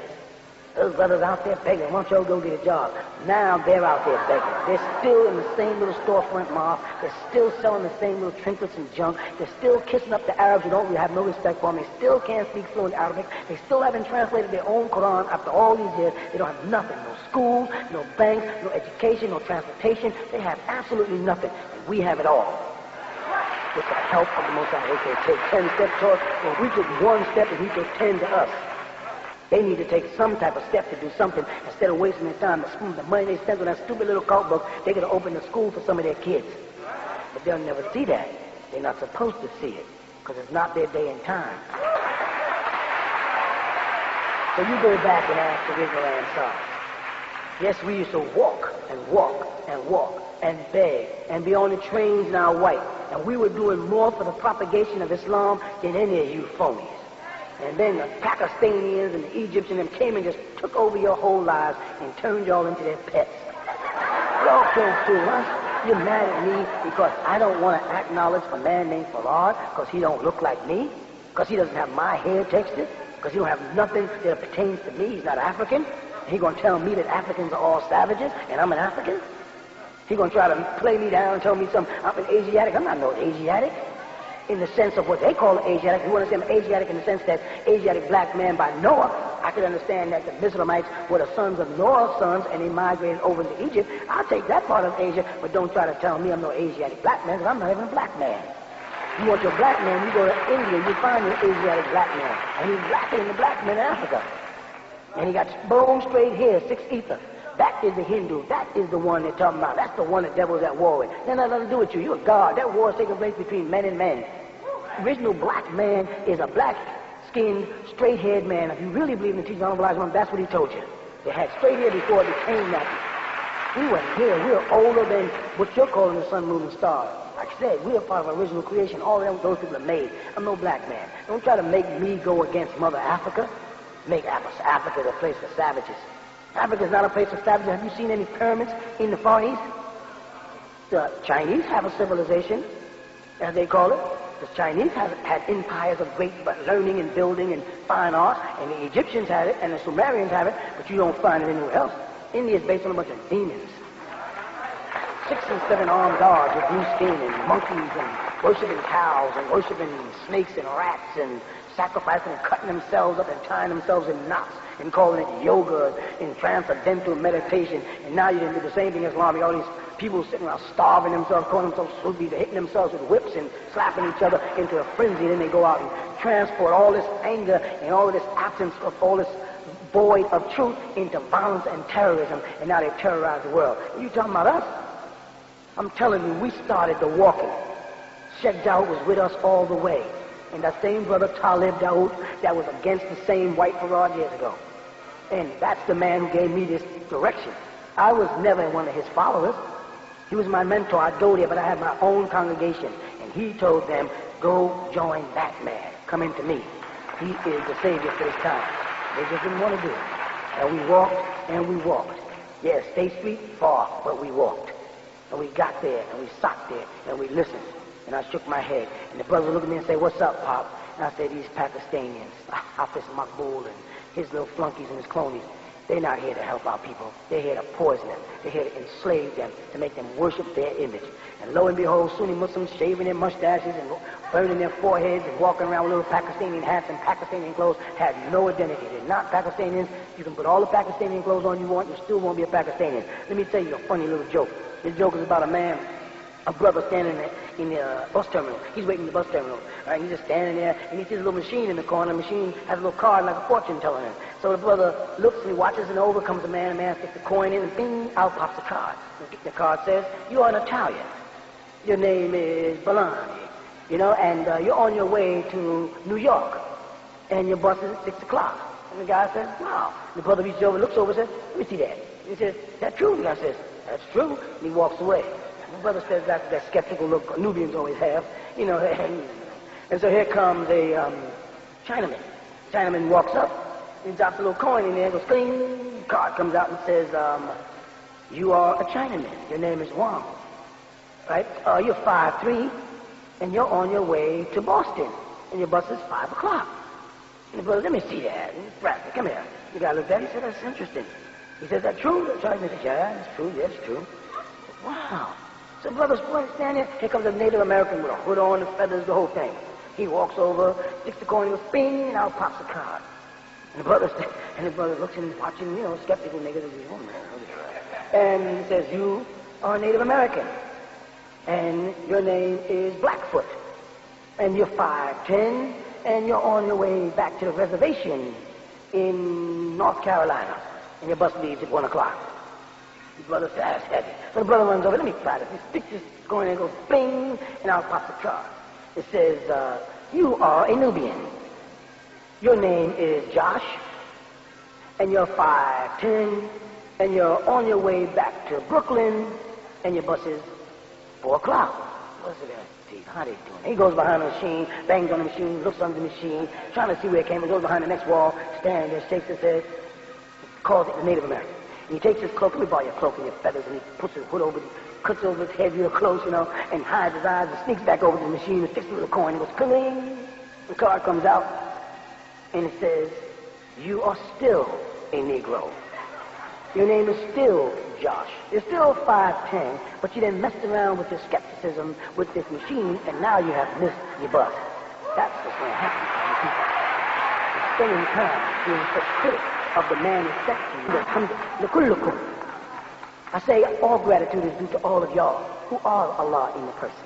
Speaker 1: Those brothers out there begging, why don't y'all go get a job? Now they're out there begging. They're still in the same little storefront mall. They're still selling the same little trinkets and junk. They're still kissing up the Arabs who don't really have no respect for them. They still can't speak fluent Arabic. They still haven't translated their own Quran after all these years. They don't have nothing. No schools, no banks, no education, no transportation. They have absolutely nothing. And we have it all. With the help of the Most High, they can take 10 steps toward us. Well, we took one step and he took 10 to us. They need to take some type of step to do something instead of wasting their time. The money they spend on that stupid little cult book, they could open a school for some of their kids. But they'll never see that. They're not supposed to see it because it's not their day and time. So you go back and ask the original Ansar. Yes, we used to walk and walk and walk and beg and be on the trains in our white. And we were doing more for the propagation of Islam than any of you phonies. And then the Pakistanians and the Egyptians and them came and just took over your whole lives and turned y'all into their pets. Y'all can't fool us. You're mad at me because I don't want to acknowledge a man named Farad because he don't look like me, because he doesn't have my hair textured, because he don't have nothing that pertains to me. He's not African. He going to tell me that Africans are all savages and I'm an African? He going to try to play me down and tell me I'm an Asiatic. I'm not no Asiatic. In the sense of what they call an Asiatic. You want to say I'm Asiatic in the sense that Asiatic black man by Noah. I could understand that the Mizraimites were the sons of Noah's sons and they migrated over to Egypt. I'll take that part of Asia, but don't try to tell me I'm no Asiatic black man because I'm not even a black man. You want your black man, you go to India, you find your Asiatic black man. And he's blacker than the black men in Africa. And he got bone straight hair, 6 ether. That is the Hindu. That is the one they're talking about. That's the one the devil's at war with. That has nothing to do with you. You're a god. That war is taking place between men and men. The original black man is a black-skinned, straight-haired man. If you really believe in the teaching of Honorable Elijah, that's what he told you. They had straight hair before it became that. We were here. We were older than what you're calling the sun, moon, and stars. Like I said, we are part of original creation. All of them, those people are made. I'm no black man. Don't try to make me go against Mother Africa. Make Africa the place for savages. Africa is not a place for savages. Have you seen any pyramids in the Far East? The Chinese have a civilization, as they call it. The Chinese had empires of great learning and building and fine art, and the Egyptians had it, and the Sumerians have it, but you don't find it anywhere else. India is based on a bunch of demons. 6 and 7 armed guards with blue skin and monkeys and worshiping cows and worshiping snakes and rats and sacrificing and cutting themselves up and tying themselves in knots and calling it yoga and transcendental meditation. And now you can do the same thing as Islam. All these people sitting around starving themselves, calling themselves Sufis, hitting themselves with whips and slapping each other into a frenzy. Then they go out and transport all this anger and all of this absence of all this void of truth into violence and terrorism, and now they terrorize the world. You talking about us? I'm telling you, we started the walking. Sheikh Dawood was with us all the way. And that same brother Talib Dawood that was against the same white parade years ago. And that's the man who gave me this direction. I was never one of his followers. He was my mentor. I go there, but I had my own congregation. And he told them, go join that man. Come into me. He is the savior for this time. They just didn't want to do it. And we walked and we walked. Yes, State Street, far, but we walked. And we got there and we sat there and we listened. And I shook my head. And the brother looked at me and said, what's up, Pop? And I said, these Pakistanians, Hafiz Makbul and his little flunkies and his cronies, they're not here to help our people. They're here to poison them. They're here to enslave them, to make them worship their image. And lo and behold, Sunni Muslims shaving their mustaches and burning their foreheads and walking around with little Pakistani hats and Pakistani clothes had no identity. They're not Pakistanians. You can put all the Pakistani clothes on you want, you still won't be a Pakistani. Let me tell you a funny little joke. This joke is about a brother standing in the bus terminal. He's waiting in the bus terminal. Right? He's just standing there, and he sees a little machine in the corner. The machine has a little card like a fortune teller in it. So the brother looks and he watches, and over comes a man. The man sticks the coin in, and bing, out pops the card. The card says, you are an Italian. Your name is Balani, and you're on your way to New York, and your bus is at 6 o'clock. And the guy says, wow. The brother reaches over, looks over, and says, let me see that. He says, that's true? The guy says, that's true. And he walks away. My brother says that's that skeptical look Nubians always have, and so here comes a Chinaman. Chinaman walks up, he drops a little coin in there, goes cling, card comes out and says, you are a Chinaman. Your name is Wang, right? You're 5'3", and you're on your way to Boston, and your bus is 5 o'clock. And the brother, let me see that. Bradley, come here. The guy looked at it, he said, that's interesting. He says, that's true? The Chinaman says, yeah, it's true, yes, it's true. Wow. So brother's standing there. Here comes a Native American with a hood on, the feathers, the whole thing. He walks over, sticks the coin, goes bing, and out pops the card. And the brother looks and watching, skeptical niggas. And he says, you are a Native American. And your name is Blackfoot. And you're 5'10", and you're on your way back to the reservation in North Carolina. And your bus leaves at 1 o'clock. The brother says, that's heavy. So the brother runs over, let me try this. He sticks this coin and goes bing, and out pops the card. It says, you are a Nubian. Your name is Josh, and you're 5'10", and you're on your way back to Brooklyn, and your bus is 4 o'clock. What's it gonna see? How they doing? He goes behind the machine, bangs on the machine, looks under the machine, trying to see where it came from, goes behind the next wall, standing there, shakes his head, calls it the Native American. And he takes his cloak, let me borrow your cloak and your feathers, and he puts his hood over, cuts over his head real close, and hides his eyes, and sneaks back over to the machine and sticks a little coin, and goes, cling. The card comes out, and it says, you are still a Negro. Your name is still Josh. You're still 5'10", but you then messed around with your skepticism with this machine, and now you have missed your bus. That's what's going to happen to you people. You're spending time being such critics of the man who sent you that comes to kullukum. I say all gratitude is due to all of y'all who are Allah in the person.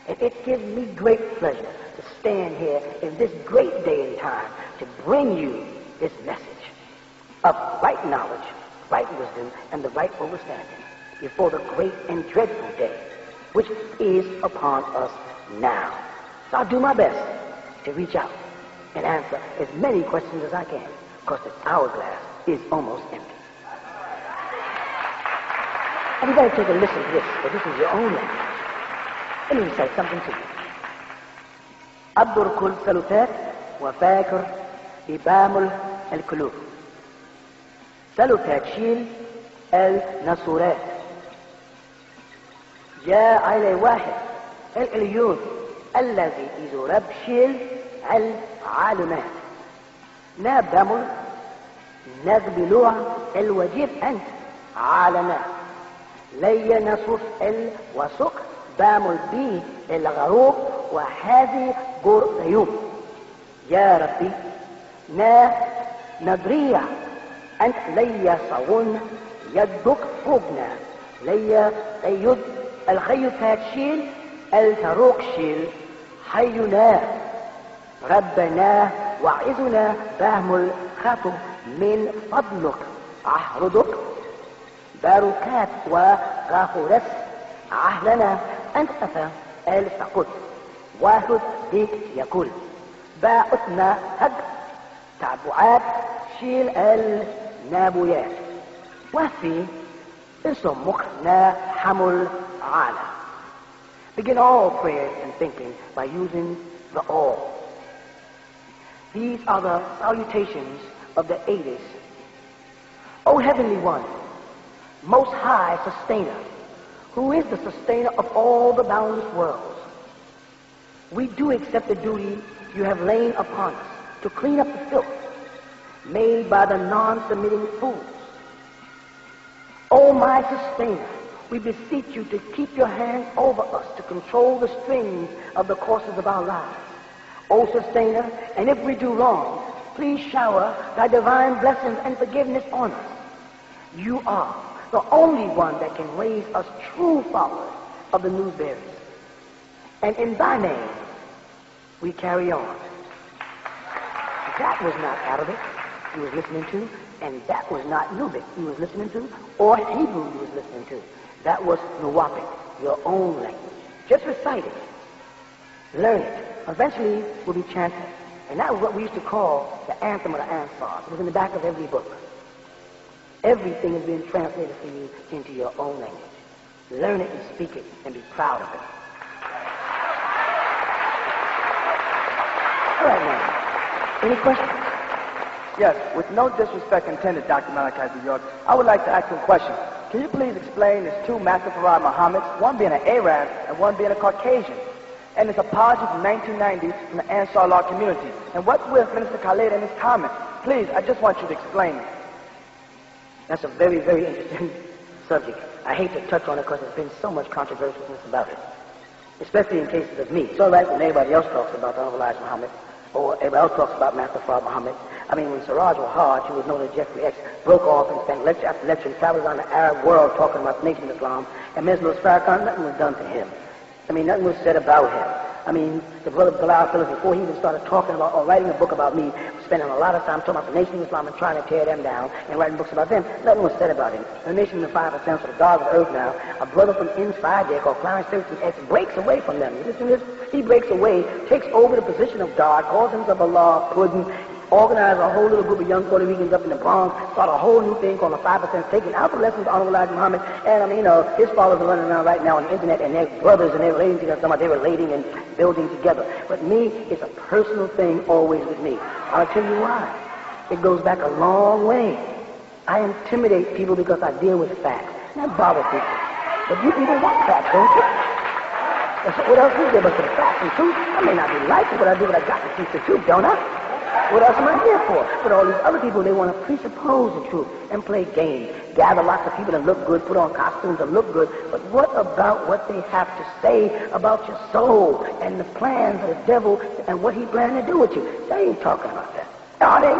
Speaker 1: And it gives me great pleasure to stand here in this great day and time to bring you this message of right knowledge, right wisdom, and the right understanding before the great and dreadful day which is upon us now. So I'll do my best to reach out and answer as many questions as I can, because the hourglass is almost empty. And you better take a listen to this, for this is your own language. Let me recite something to you. أبدر كل سلوتات وفاكر ببامل القلوب. سلوتات شيل النصورات. جاء علي واحد العليون الذي يزورب شيل العالمات. نابامل نقبلوها الواجب أنت عالمات. لي نصوص الوثق بامل بي الغروب وهذه قريوم. يا ربي ندريع أنت لي صون يدك فوقنا لي قيد الخيوتات شيل التروق شيل حينا ربنا وعظنا بهم الخطب من فضلك عهدك باركات وغافرس عهلنا أنت الفقد واحد بيك يقول باعتنا هج تعبعات شيل النابويات وفي اسمك حمل عالم. Begin all prayers and thinking by using the all. These are the salutations of the Ades. O Heavenly One, Most High Sustainer, who is the sustainer of all the boundless worlds, we do accept the duty you have laid upon us to clean up the filth made by the non-submitting fools. O my Sustainer, we beseech you to keep your hand over us to control the strings of the courses of our lives. O Sustainer, and if we do wrong, please shower thy divine blessings and forgiveness on us. You are the only one that can raise us true followers of the news bearers. And in thy name, we carry on. That was not Arabic he was listening to, and that was not Nubic he was listening to, or Hebrew he was listening to. That was Nuwapic, your own language. Just recite it. Learn it. Eventually, we'll be chanting. And that was what we used to call the anthem of the Ansars. It was in the back of every book. Everything is being translated for you into your own language. Learn it and speak it and be proud of it. All right, now. Any questions?
Speaker 2: Yes, with no disrespect intended, Dr. Malachi New York, I would like to ask you a question. Can you please explain these two Master Farad Muhammads, one being an Arab and one being a Caucasian, and his apology from 1990 from the Ansar Law community? And what's with Minister Khalid and his comments? Please, I just want you to explain it.
Speaker 1: That's a very, very interesting subject. I hate to touch on it because there's been so much controversialness about it, especially in cases of me. It's all right when everybody else talks about the Honorable Elijah Muhammad, or everybody else talks about Master Farad Muhammad. I mean, when Siraj Wahaj, who was known as Jeffrey X, broke off and spent lecture after lecture and traveled around the Arab world talking about the Nation of Islam, and Ms. Louis Farrakhan, nothing was done to him. I mean, nothing was said about him. I mean, the brother Bilal Phillips, before he even started talking about or writing a book about me, was spending a lot of time talking about the Nation of Islam and trying to tear them down and writing books about them. Nothing was said about him. The Nation of the 5%, so the God of the earth now, a brother from inside there called Clarence Thurston X breaks away from them. You listen to this? He breaks away, takes over the position of God, calls himself Allah, Puddin, organize a whole little group of young Puerto Ricans up in the Bronx, start a whole new thing called the 5%, taking out the lessons of Honorable Elijah Muhammad. And I mean, his followers are running around right now on the internet, and they're brothers, and they're relating together. They were relating and building together. But me, it's a personal thing always with me. I'll tell you why. It goes back a long way. I intimidate people because I deal with facts. That bothers people. But you people want facts, don't you? So what else is there but the facts and truth? I may not be liking what I do, but I got to teach the truth, don't I? What else am I here for? But all these other people, they want to presuppose the truth and play games. Gather lots of people that look good, put on costumes that look good. But what about what they have to say about your soul and the plans of the devil and what he planned to do with you? They ain't talking about that. Are they?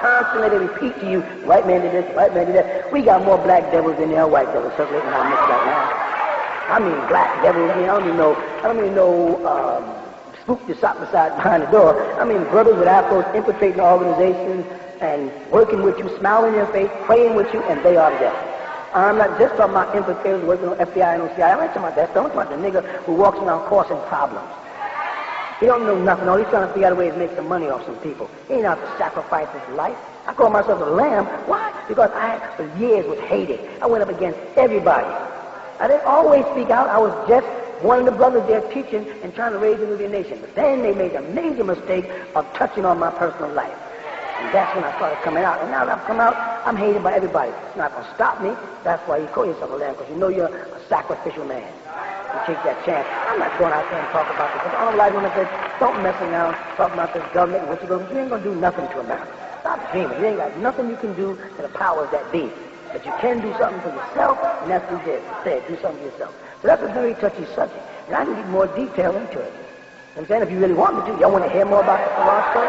Speaker 1: Constantly they repeat to you, white man did this, white man did that. We got more black devils than there are white devils circulating around this right now. I mean black devils. I mean, I don't even know spook you shot behind the door. I mean, brothers with afros infiltrating organizations and working with you, smiling in your face, praying with you, and they are the devil. I'm not just talking about infiltrators working on FBI and OCI. I'm not talking about that. I'm talking about the nigga who walks around causing problems. He don't know nothing. All he's trying to figure out a way to make some money off some people. He ain't out to sacrifice his life. I call myself a lamb. Why? Because I, for years, was hated. I went up against everybody. I didn't always speak out. I was just one of the brothers there teaching and trying to raise a Nubian nation. But then they made a major mistake of touching on my personal life. And that's when I started coming out. And now that I've come out, I'm hated by everybody. It's not going to stop me. That's why you call yourself a lamb, because you know you're a sacrificial man. You take that chance. I'm not going out there and talk about this. Because all I want to say, don't mess around talking about this government and what you're going to do. You ain't going to do nothing to America. Stop dreaming. You ain't got nothing you can do to the powers that be. But you can do something for yourself, and that's what he did. Said, do something for yourself. So that's a very touchy subject. And I can get more detail into it. You know what I'm saying? If you really want me to, y'all want to hear more about the Quran story?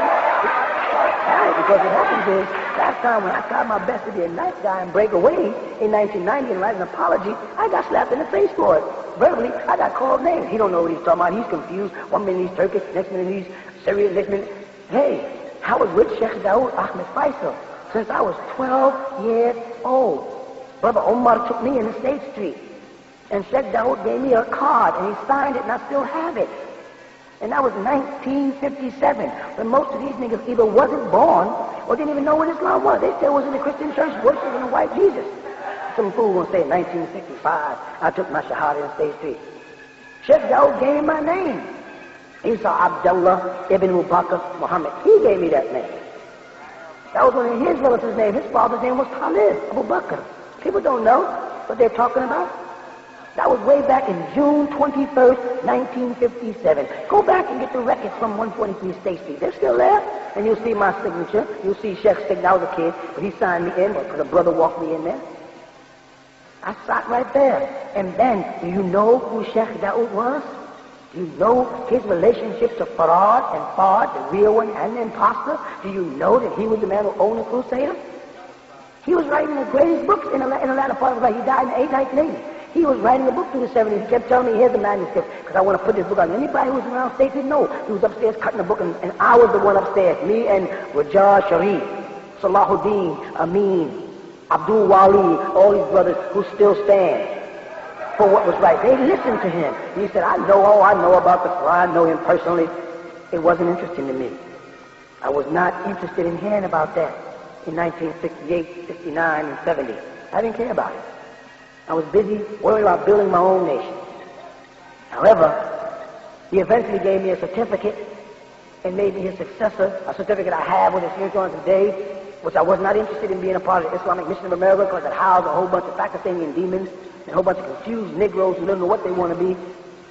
Speaker 1: Right, because what happens is, last time when I tried my best to be a nice guy and break away in 1990 and write an apology, I got slapped in the face for it. Verbally, I got called names. He don't know what he's talking about. He's confused. One minute he's Turkish, next minute he's Syrian, next minute... Hey, I was with Sheikh Dawood Ahmed Faisal since I was 12 years old. Brother Omar took me in the State Street. And Sheikh Dawood gave me a card, and he signed it, and I still have it. And that was 1957, when most of these niggas either wasn't born or didn't even know what Islam was. They still was in the Christian church worshiping a white Jesus. Some fool gonna say 1965, I took my shahada in State Street. Sheikh Dawood gave me my name. Isa Abdullah ibn Bakr Muhammad. He gave me that name. That was one of his relatives' names. His father's name was Khalid Abu Bakr. People don't know what they're talking about. That was way back in June 21st, 1957. Go back and get the records from 143 State Street. They're still there. And you'll see my signature. You'll see Sheikh Stick. That was a kid, but he signed me in because a brother walked me in there. I sat right there. And then, do you know who Sheikh Dawood was? Do you know his relationship to Farad and Fard, the real one and the imposter? Do you know that he was the man who owned the Crusader? He was writing the greatest books in the latter part of his life. He died in 1980. He was writing a book through the 70s. He kept telling me, here's the manuscript, because I want to put this book on. Anybody who was around state didn't know. He was upstairs cutting the book, and I was the one upstairs. Me and Rajar Sharif, Salahuddin, Amin, Abdul Wali, all these brothers who still stand for what was right. They listened to him. He said, I know about the Quran, I know him personally. It wasn't interesting to me. I was not interested in hearing about that in 1968, 69, and 70. I didn't care about it. I was busy worrying about building my own nation. However, he eventually gave me a certificate and made me his successor, a certificate I have with his signature on today, which I was not interested in being a part of the Islamic Mission of America because it housed a whole bunch of Pakistani demons and a whole bunch of confused Negroes who don't know what they want to be.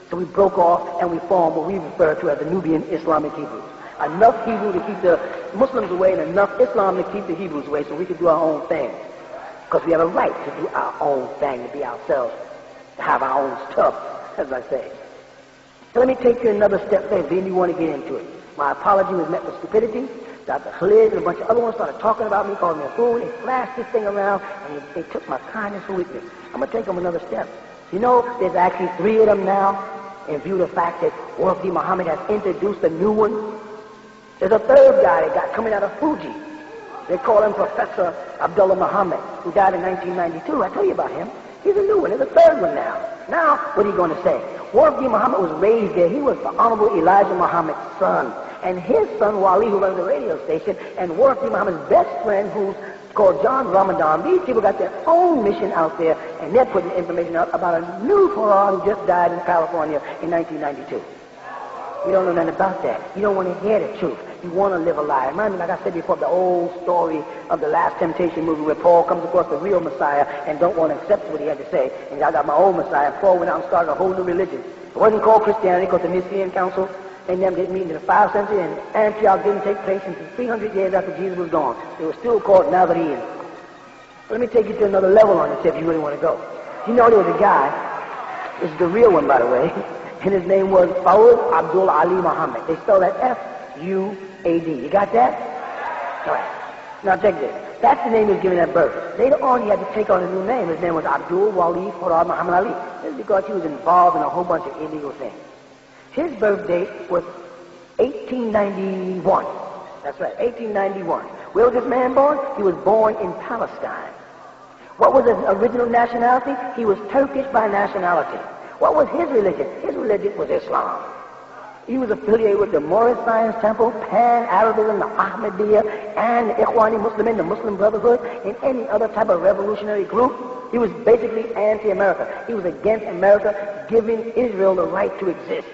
Speaker 1: So we broke off and we formed what we refer to as the Nubian Islamic Hebrews. Enough Hebrew to keep the Muslims away and enough Islam to keep the Hebrews away so we could do our own thing. Because we have a right to do our own thing, to be ourselves, to have our own stuff, as I say. So let me take you another step further, then you want to get into it. My apology was met with stupidity. Dr. Khalid and a bunch of other ones started talking about me, calling me a fool. They flashed this thing around, and they took my kindness for weakness. I'm going to take them another step. You know, there's actually 3 of them now, in view of the fact that Wafdi Muhammad has introduced a new one. There's a 3rd guy that got coming out of Fuji. They call him Professor Abdullah Muhammad, who died in 1992. I tell you about him. He's a new one. There's a 3rd one now. Now, what are you going to say? Wafdi Muhammad was raised there. He was the Honorable Elijah Muhammad's son. And his son, Wali, who runs the radio station, and Wafdi Muhammad's best friend, who's called John Ramadan. These people got their own mission out there, and they're putting information out about a new Quran who just died in California in 1992. You don't know nothing about that. You don't want to hear the truth. You want to live a lie. Remind me, like I said before, the old story of the Last Temptation movie where Paul comes across the real Messiah and don't want to accept what he had to say. And I got my own Messiah. Paul went out and started a whole new religion. It wasn't called Christianity, called the Nicene Council. And them didn't meet in the 5th century, and Antioch didn't take place until 300 years after Jesus was gone. They were still called Nazarenes. Let me take you to another level on this if you really want to go. You know there was a guy, this is the real one by the way, and his name was Fawad Abdul Ali Muhammad. They spell that F-U-A-D. You got that? All right. Now check this. That's the name he was given at birth. Later on he had to take on a new name. His name was Abdul Wali Farad Muhammad Ali. This is because he was involved in a whole bunch of illegal things. His birth date was 1891. That's right, 1891. Where was this man born? He was born in Palestine. What was his original nationality? He was Turkish by nationality. What was his religion? His religion was Islam. He was affiliated with the Moorish Science Temple, Pan-Arabism, the Ahmadiyya, and the Ikhwani Muslimin, the Muslim Brotherhood, and any other type of revolutionary group. He was basically anti-America. He was against America giving Israel the right to exist.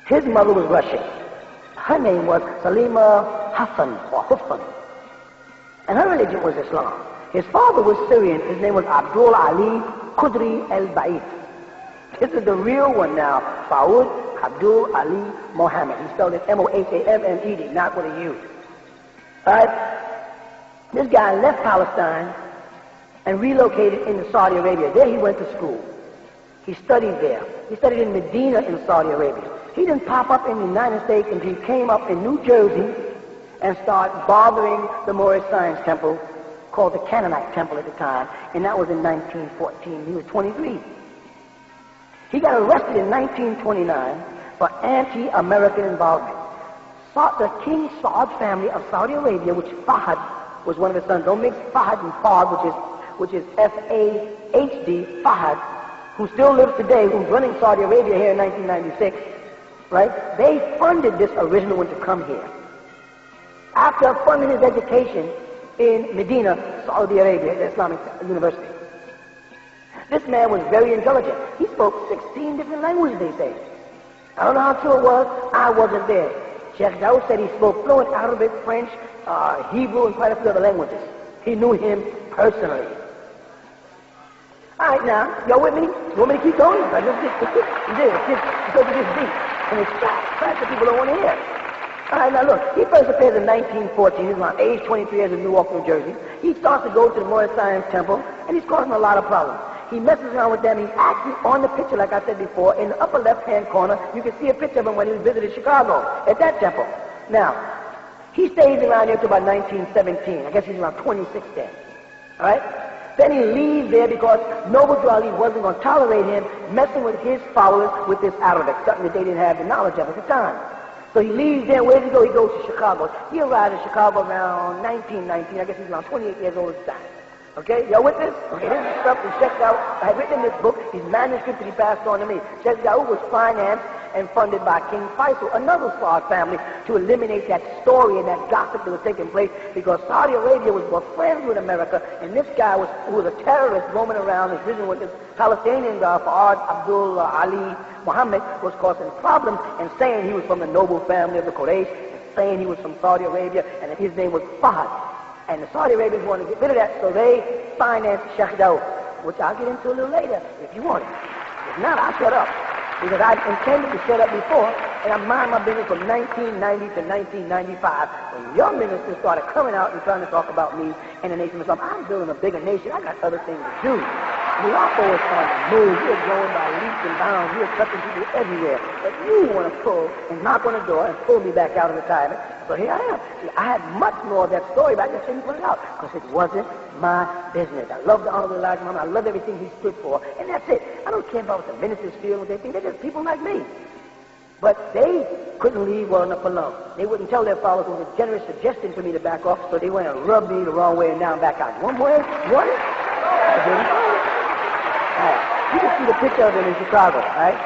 Speaker 1: His mother was Russian. Her name was Salima Hassan, or Huffan. And her religion was Islam. His father was Syrian. His name was Abdul Ali Qudri al-Ba'id. This is the real one now. Faoud Abdul Ali Mohammed. He spelled it M-O-H-A-M-M-E-D, not with a U. Alright? This guy left Palestine and relocated into Saudi Arabia. There he went to school. He studied there. He studied in Medina in Saudi Arabia. He didn't pop up in the United States until he came up in New Jersey and started bothering the Moorish Science Temple, called the Canaanite Temple at the time, and that was in 1914. He was 23. He got arrested in 1929 for anti-American involvement. The King Saud family of Saudi Arabia, which Fahd was one of his sons. Don't mix Fahd and Fard, which is F-A-H-D, Fahd, who still lives today, who's running Saudi Arabia here in 1996, right? They funded this original one to come here. After funding his education in Medina, Saudi Arabia, at the Islamic University. This man was very intelligent. He spoke 16 different languages, they say. I don't know how true it was. I wasn't there. Sheikh Daoud said he spoke fluent Arabic, French, Hebrew, and quite a few other languages. He knew him personally. All right, now, y'all with me? You want me to keep going? I just did. Because it gets deep. And it's facts that people don't want to hear. All right, now look, he first appears in 1914. He's around age 23 years in Newark, New Jersey. He starts to go to the Moorish Science Temple, and he's causing a lot of problems. He messes around with them. He's actually on the picture, like I said before, in the upper left-hand corner. You can see a picture of him when he visited Chicago at that temple. Now, he stays around here till about 1917. I guess he's around 26 then. All right? Then he leaves there because Noble Drew Ali wasn't going to tolerate him messing with his followers with this Arabic, something that they didn't have the knowledge of at the time. So he leaves there. Where does he go? He goes to Chicago. He arrived in Chicago around 1919. I guess he's around 28 years old at the time. Okay, y'all with this? Okay, this is stuff that Sheikh Daoud, I had written in this book, his manuscript that he passed on to me. Sheikh Daoud was financed and funded by King Faisal, another Saud family, to eliminate that story and that gossip that was taking place because Saudi Arabia was friends with America, and this guy who was a terrorist roaming around, his vision with this Palestinian guy, Fa'ad Abdul Ali Muhammad, was causing problems and saying he was from the noble family of the Quraysh, and saying he was from Saudi Arabia, and that his name was Fahd. And the Saudi Arabians wanted to get rid of that, so they financed Sheikh Daoud, which I'll get into a little later if you want it. If not, I'll shut up. Because I intended to shut up before, and I mind my business from 1990 to 1995, when your ministers started coming out and trying to talk about me and the nation of Islam. I'm building a bigger nation. I got other things to do. We are always trying to move. We're going by leaps and bounds. We're touching people everywhere. But you want to pull and knock on the door and pull me back out of retirement. So here I am. See, I had much more of that story, but I just didn't put it out because it wasn't my business. I love the Honorable Elijah Muhammad. I love everything he stood for. And that's it. I don't care about what the ministers feel, what they think. They're just people like me. But they couldn't leave well enough alone. They wouldn't tell their followers it was a generous suggestion for me to back off, so they went and rubbed me the wrong way and now I'm back out. One more? You want it? Right. You can see the picture of him in Chicago, right?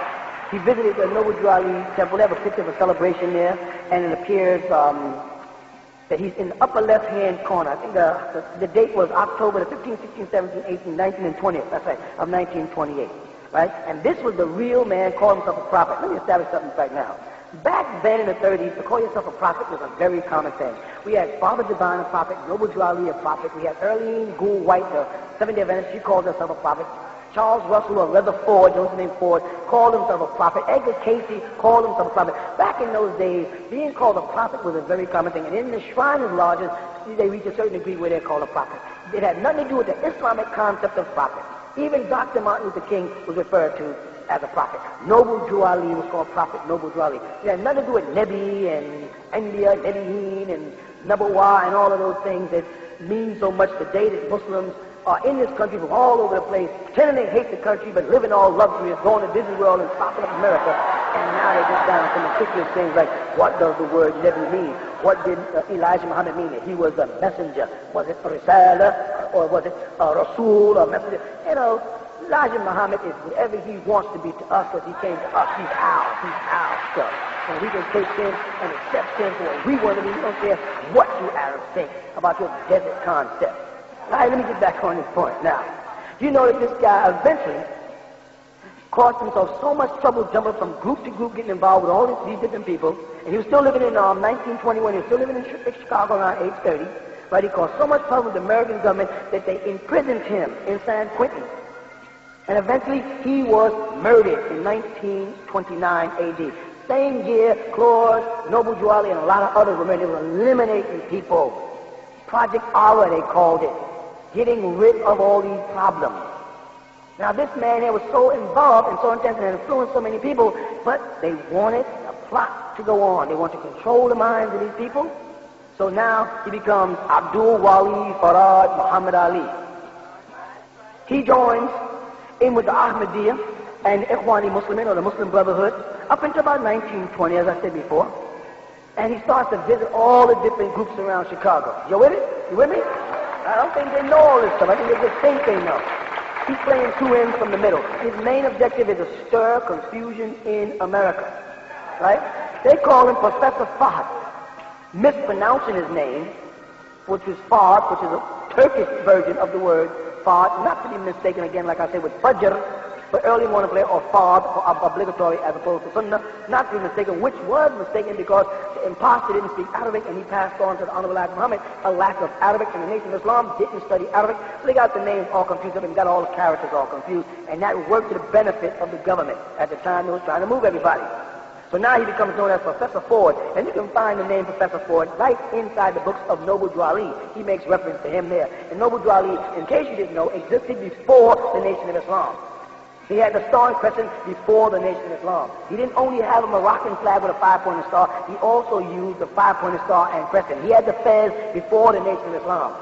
Speaker 1: He visited the Noble Drew Ali Temple. They have a picture of a celebration there, and it appears that he's in the upper left-hand corner. I think the date was October the 15th, 16th, 17th, 18th, 19th, and 20th, that's right, of 1928, right? And this was the real man calling himself a prophet. Let me establish something right now. Back then in the 30s, to call yourself a prophet was a very common thing. We had Father Divine, a prophet, Noble Drew Ali, a prophet. We had Earlene Gould White, the Seventh-day Adventist. She called herself a prophet. Charles Russell, or rather Ford, Joseph named Ford, called himself a prophet. Edgar Casey called himself a prophet. Back in those days, being called a prophet was a very common thing. And in the Shriners' lodges, they reach a certain degree where they're called a prophet. It had nothing to do with the Islamic concept of prophet. Even Dr. Martin Luther King was referred to as a prophet. Noble Drew Ali was called Prophet Noble Drew Ali. It had nothing to do with Nebi and India, Nebihin and Nabawa and all of those things that mean so much today that Muslims are in this country from all over the place, pretending they hate the country, but living all luxurious, going to Disney World and stopping up America. And now they get down to some ridiculous things like, what does the word Nebi mean? What did Elijah Muhammad mean? That he was a messenger. Was it a Risala? Or was it a Rasul, a messenger? You know, Elijah Muhammad is whatever he wants to be to us because he came to us. He's our stuff. And we can take him and accept him for what we want to be. We don't care what you Arabs think about your desert concept. All right, let me get back on this point now. You know that this guy eventually caused himself so much trouble jumping from group to group, getting involved with all these different people. And he was still living in 1921. He was still living in Chicago around age 30. Right? He caused so much trouble with the American government that they imprisoned him in San Quentin. And eventually he was murdered in 1929 AD. Same year, Claude, Noble Jawali, and a lot of others were murdered. They were eliminating people. Project Aura, they called it. Getting rid of all these problems. Now this man here was so involved and so intense and influenced so many people, but they wanted the plot to go on. They want to control the minds of these people. So now he becomes Abdul Wali Farad Muhammad Ali. He joins in with the Ahmadiyya and Ikhwani Muslimin, or the Muslim Brotherhood, up until about 1920, as I said before. And he starts to visit all the different groups around Chicago. You with it? You with me? I don't think they know all this stuff. I think they just think they know. He's playing two ends from the middle. His main objective is to stir confusion in America. Right? They call him Professor Fahd, mispronouncing his name, which is Fahd, which is a Turkish version of the word Fahd, not to be mistaken again, like I said, with Fajr, for early morning prayer, or Fahd, for obligatory as opposed to Sunnah, not to be mistaken, which was mistaken because the impostor didn't speak Arabic and he passed on to the Honorable Elijah Muhammad a lack of Arabic, and the Nation of Islam didn't study Arabic, so they got the names all confused up and got all the characters all confused, and that worked to the benefit of the government at the time they was trying to move everybody. So now he becomes known as Professor Ford, and you can find the name Professor Ford right inside the books of Noble Jawali. He makes reference to him there. And Noble Jawali, in case you didn't know, existed before the Nation of Islam. He had the star and crescent before the Nation of Islam. He didn't only have a Moroccan flag with a five-pointed star, he also used the five-pointed star and crescent. He had the fez before the Nation of Islam.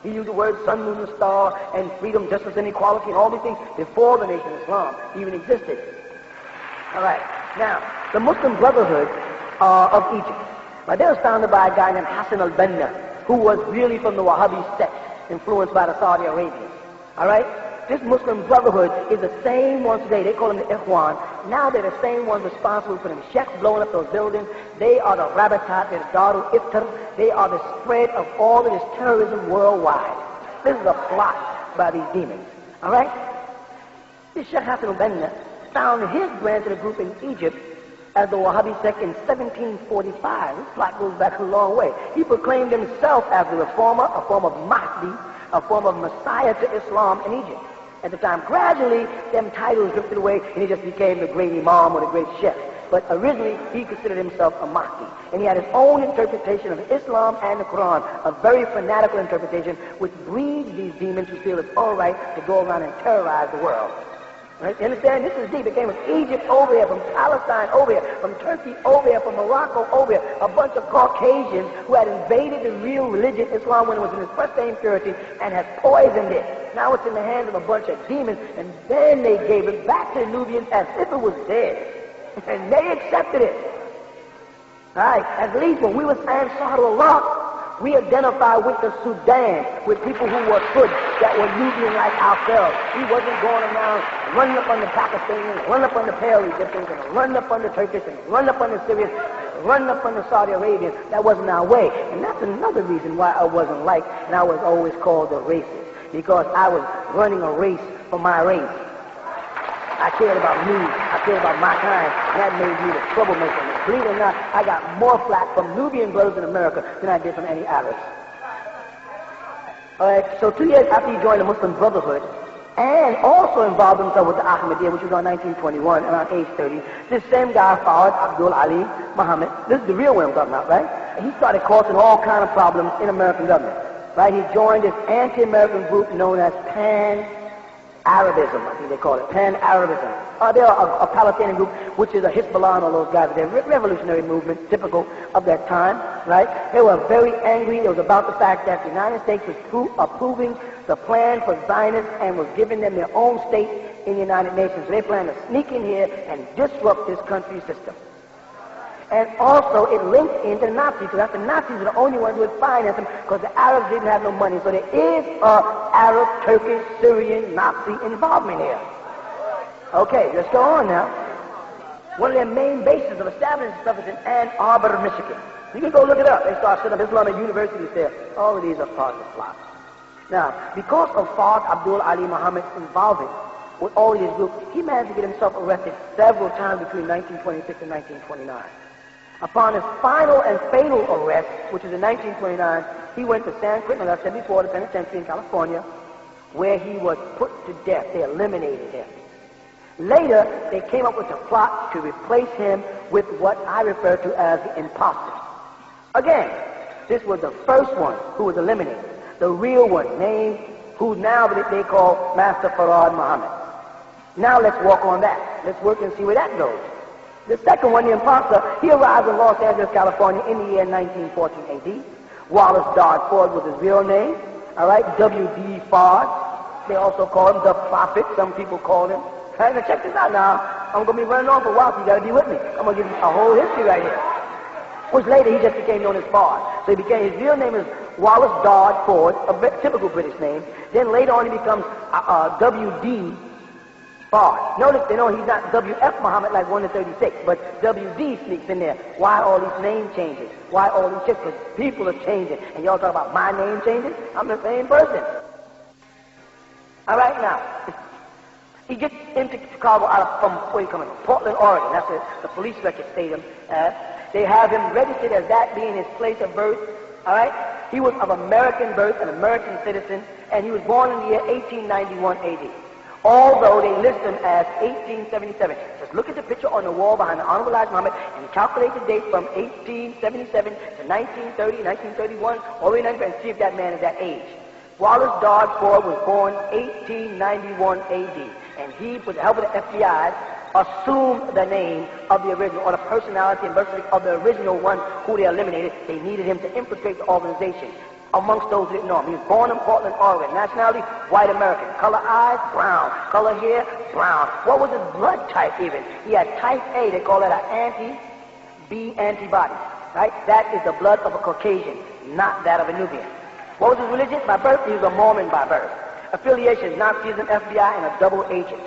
Speaker 1: He used the words sun, moon, and star, and freedom, justice, and equality, and all these things before the Nation of Islam even existed. All right. Now, the Muslim Brotherhood of Egypt. Now, they was founded by a guy named Hassan al-Banna, who was really from the Wahhabi sect, influenced by the Saudi Arabians. All right? This Muslim Brotherhood is the same ones today. They call them the Ikhwan. Now they're the same ones responsible for them sheikhs blowing up those buildings. They are the Rabatat, they're the Darul Iftar. They are the spread of all of this terrorism worldwide. This is a plot by these demons. All right? This Sheikh Hassan al-Banna founded his branch of the group in Egypt as the Wahhabi sect in 1745. This plot goes back a long way. He proclaimed himself as the reformer, a form of Mahdi, a form of Messiah to Islam in Egypt. At the time, gradually, them titles drifted away, and he just became the great Imam or the great Sheikh. But originally, he considered himself a Mahdi. And he had his own interpretation of Islam and the Quran, a very fanatical interpretation, which breeds these demons who feel it's all right to go around and terrorize the world. Right? You understand? This is deep. It came from Egypt over here, from Palestine over here, from Turkey over here, from Morocco over here. A bunch of Caucasians who had invaded the real religion, Islam, when it was in its pristine purity, and had poisoned it. Now it's in the hands of a bunch of demons, and then they gave it back to the Nubians as if it was theirs. And they accepted it. All right? At least when we was Ansarullah, we identify with the Sudan, with people who were good, that were Nubian like ourselves. We wasn't going around running up on the Pakistanians, running up on the Pale Egyptians, and running up on the Turkish, and running up on the Syrians, and running up on the Saudi Arabians. That wasn't our way. And that's another reason why I wasn't liked, and I was always called a racist, because I was running a race for my race. I cared about me. I cared about my kind. And that made me the troublemaker. And believe it or not, I got more flack from Nubian brothers in America than I did from any Arabs. All right, so 2 years after he joined the Muslim Brotherhood, and also involved himself with the Ahmadiyya, which was on 1921, around age 30, this same guy, Fawad Abdul Ali Muhammad, this is the real one I'm talking about, right? And he started causing all kind of problems in American government, right? He joined this anti-American group known as Pan-Arabism, I think they call it, Pan-Arabism. They're a Palestinian group, which is a Hezbollah and all those guys. They're a revolutionary movement, typical of that time, right? They were very angry. It was about the fact that the United States was approving the plan for Zionists and was giving them their own state in the United Nations. So they planned to sneak in here and disrupt this country's system. And also it linked into the Nazis, because the Nazis are the only ones who would finance them, because the Arabs didn't have no money. So there is a Arab, Turkish, Syrian, Nazi involvement here. Okay, let's go on now. One of their main bases of establishing stuff is in Ann Arbor, Michigan. You can go look it up. They start setting up Islamic universities there. All of these are part of the plot. Now, because of Fard Abdul Ali Muhammad's involvement with all of these groups, he managed to get himself arrested several times between 1926 and 1929. Upon his final and fatal arrest, which was in 1929, he went to San Quentin, as I said before, the penitentiary in California, where he was put to death. They eliminated him. Later, they came up with a plot to replace him with what I refer to as the imposter. Again, this was the first one who was eliminated. The real one, named, who now they call Master Farad Muhammad. Now let's walk on that. Let's work and see where that goes. The second one, the imposter, he arrived in Los Angeles, California in the year 1914 AD. Wallace Dodge Ford was his real name. All right, W.D. Ford. They also call him the Prophet. Some people call him. All right, now check this out now. I'm going to be running on for a while, so you got to be with me. I'm going to give you a whole history right here. Which later he just became known as Ford. So he became, his real name is Wallace Dodge Ford, a typical British name. Then later on he becomes W.D. Ford. Notice, he's not W.F. Muhammad like 1 to 36, but W.D. sneaks in there. Why all these name changes? Why all these shifts? Because people are changing. And y'all talk about my name changing? I'm the same person. All right, now. He gets into Chicago from where he coming from? Portland, Oregon. That's the police record stadium. They have him registered as that being his place of birth. All right? He was of American birth, an American citizen, and he was born in the year 1891 AD. Although they list him as 1877. Just look at the picture on the wall behind the Honorable Elijah Muhammad and calculate the date from 1877 to 1930, 1931, all the way to 19, and see if that man is that age. Wallace Dodge Ford was born 1891 AD. And he, with the help of the FBI, assumed the name of the original, or the personality and birth certificate of the original one who they eliminated. They needed him to infiltrate the organization. Amongst those who didn't know him, he was born in Portland, Oregon. Nationality, white American. Color eyes, brown. Color hair, brown. What was his blood type even? He had type A. They call it an anti-B antibody. Right? That is the blood of a Caucasian, not that of a Nubian. What was his religion? By birth, he was a Mormon by birth. Affiliation, Nazis and FBI, and a double agent.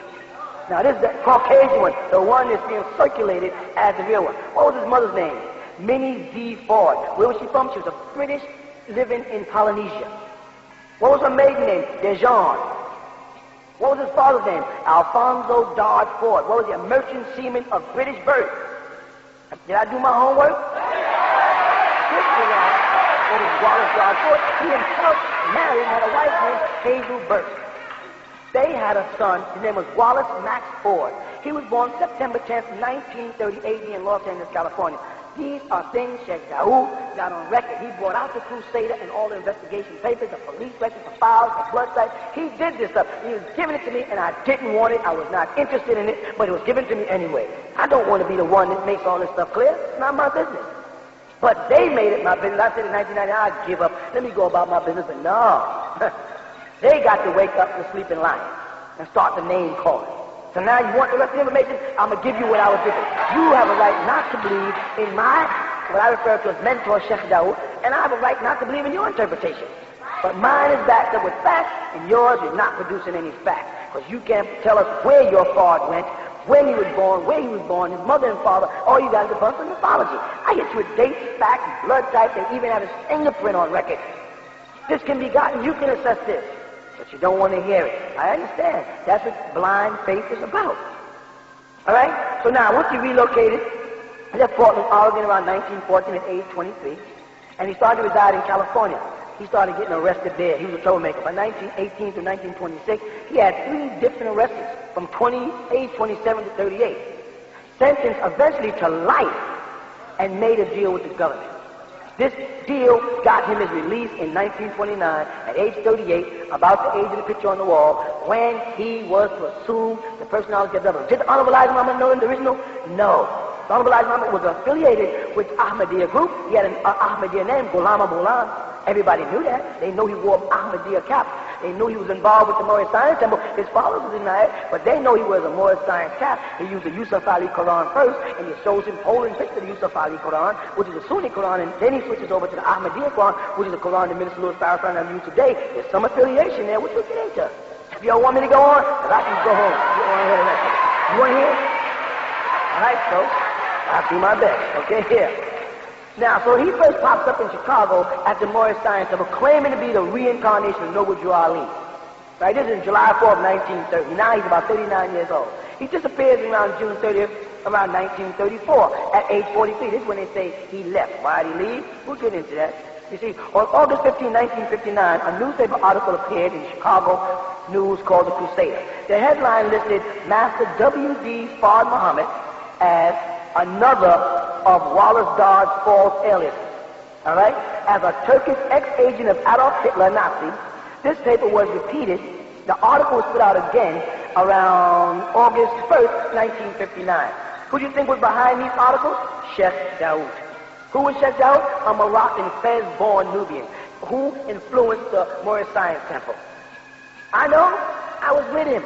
Speaker 1: Now this is the Caucasian one, the one that's being circulated as the real one. What was his mother's name? Minnie Z. Ford. Where was she from? She was a British living in Polynesia. What was her maiden name? Dejean. What was his father's name? Alfonso Dodge Ford. What was he? A merchant seaman of British birth. Did I do my homework? What is Wallace Dodge Ford? He himself married and had a wife named Hazel Burke. They had a son. His name was Wallace Max Ford. He was born September 10th, 1930 AD in Los Angeles, California. These are things Sheikh Daoud got on record. He brought out the Crusader and all the investigation papers, the police records, the files, the blood type. He did this stuff. He was giving it to me, and I didn't want it. I was not interested in it, but it was given to me anyway. I don't want to be the one that makes all this stuff clear. It's not my business. But they made it my business. I said in 1999, I'd give up. Let me go about my business. But no. They got to wake up the sleeping lion and start the name calling. So now you want the rest of the information? I'm going to give you what I was given. You have a right not to believe in what I refer to as mentor Sheikh Daoud, and I have a right not to believe in your interpretation. But mine is backed up with facts, and yours is not producing any facts. Because you can't tell us where your father went, when he was born, where he was born, his mother and father. All you got is a bunch of mythology. I get you with dates, facts, blood types, and even have his fingerprint on record. This can be gotten. You can assess this. But you don't want to hear it. I understand. That's what blind faith is about. All right? So now, once he relocated, he left Portland, Oregon around 1914 at age 23, and he started to reside in California. He started getting arrested there. He was a troublemaker. By 1918 to 1926, he had 3 different arrests from age 27 to 38. Sentenced eventually to life and made a deal with the government. This deal got him his release in 1929 at age 38, about the age of the picture on the wall, when he was to assume the personality of the government. Did the Honorable Elijah Muhammad know in the original? No. The Honorable Elijah Muhammad was affiliated with Ahmadiyya group. He had an Ahmadiyya name, Ghulam Abu Ghulam. Everybody knew that. They know he wore an Ahmadiyya cap. They knew he was involved with the Moorish Science Temple. His followers denied it, but they know he was a Moorish Science cap. He used the Yusuf Ali Quran first, and he shows him Poland picture the Yusuf Ali Quran, which is a Sunni Quran, and then he switches over to the Ahmadiyya Quran, which is the Quran that Minister Louis Farrakhan and use today. There's some affiliation there, which we'll get into. If y'all want me to go on, then I can go home. You want to hear the rest of it? You want to hear? All right, folks. I'll do my best. Okay, here. Now, so he first pops up in Chicago at the Moorish Science Temple, claiming to be the reincarnation of Noble Drew Ali. Right, this is July 4th, 1930. Now he's about 39 years old. He disappears around June 30th, around 1934, at age 43. This is when they say he left. Why did he leave? We'll get into that. You see, on August 15, 1959, a newspaper article appeared in Chicago News called The Crusader. The headline listed Master W.D. Fard Muhammad as another of Wallace Dodds' false aliases. All right? As a Turkish ex-agent of Adolf Hitler, Nazi, this paper was repeated. The article was put out again around August 1st, 1959. Who do you think was behind these articles? Sheikh Daoud. Who was Sheikh Daoud? A Moroccan, Fez-born Nubian, who influenced the Moorish Science Temple. I know. I was with him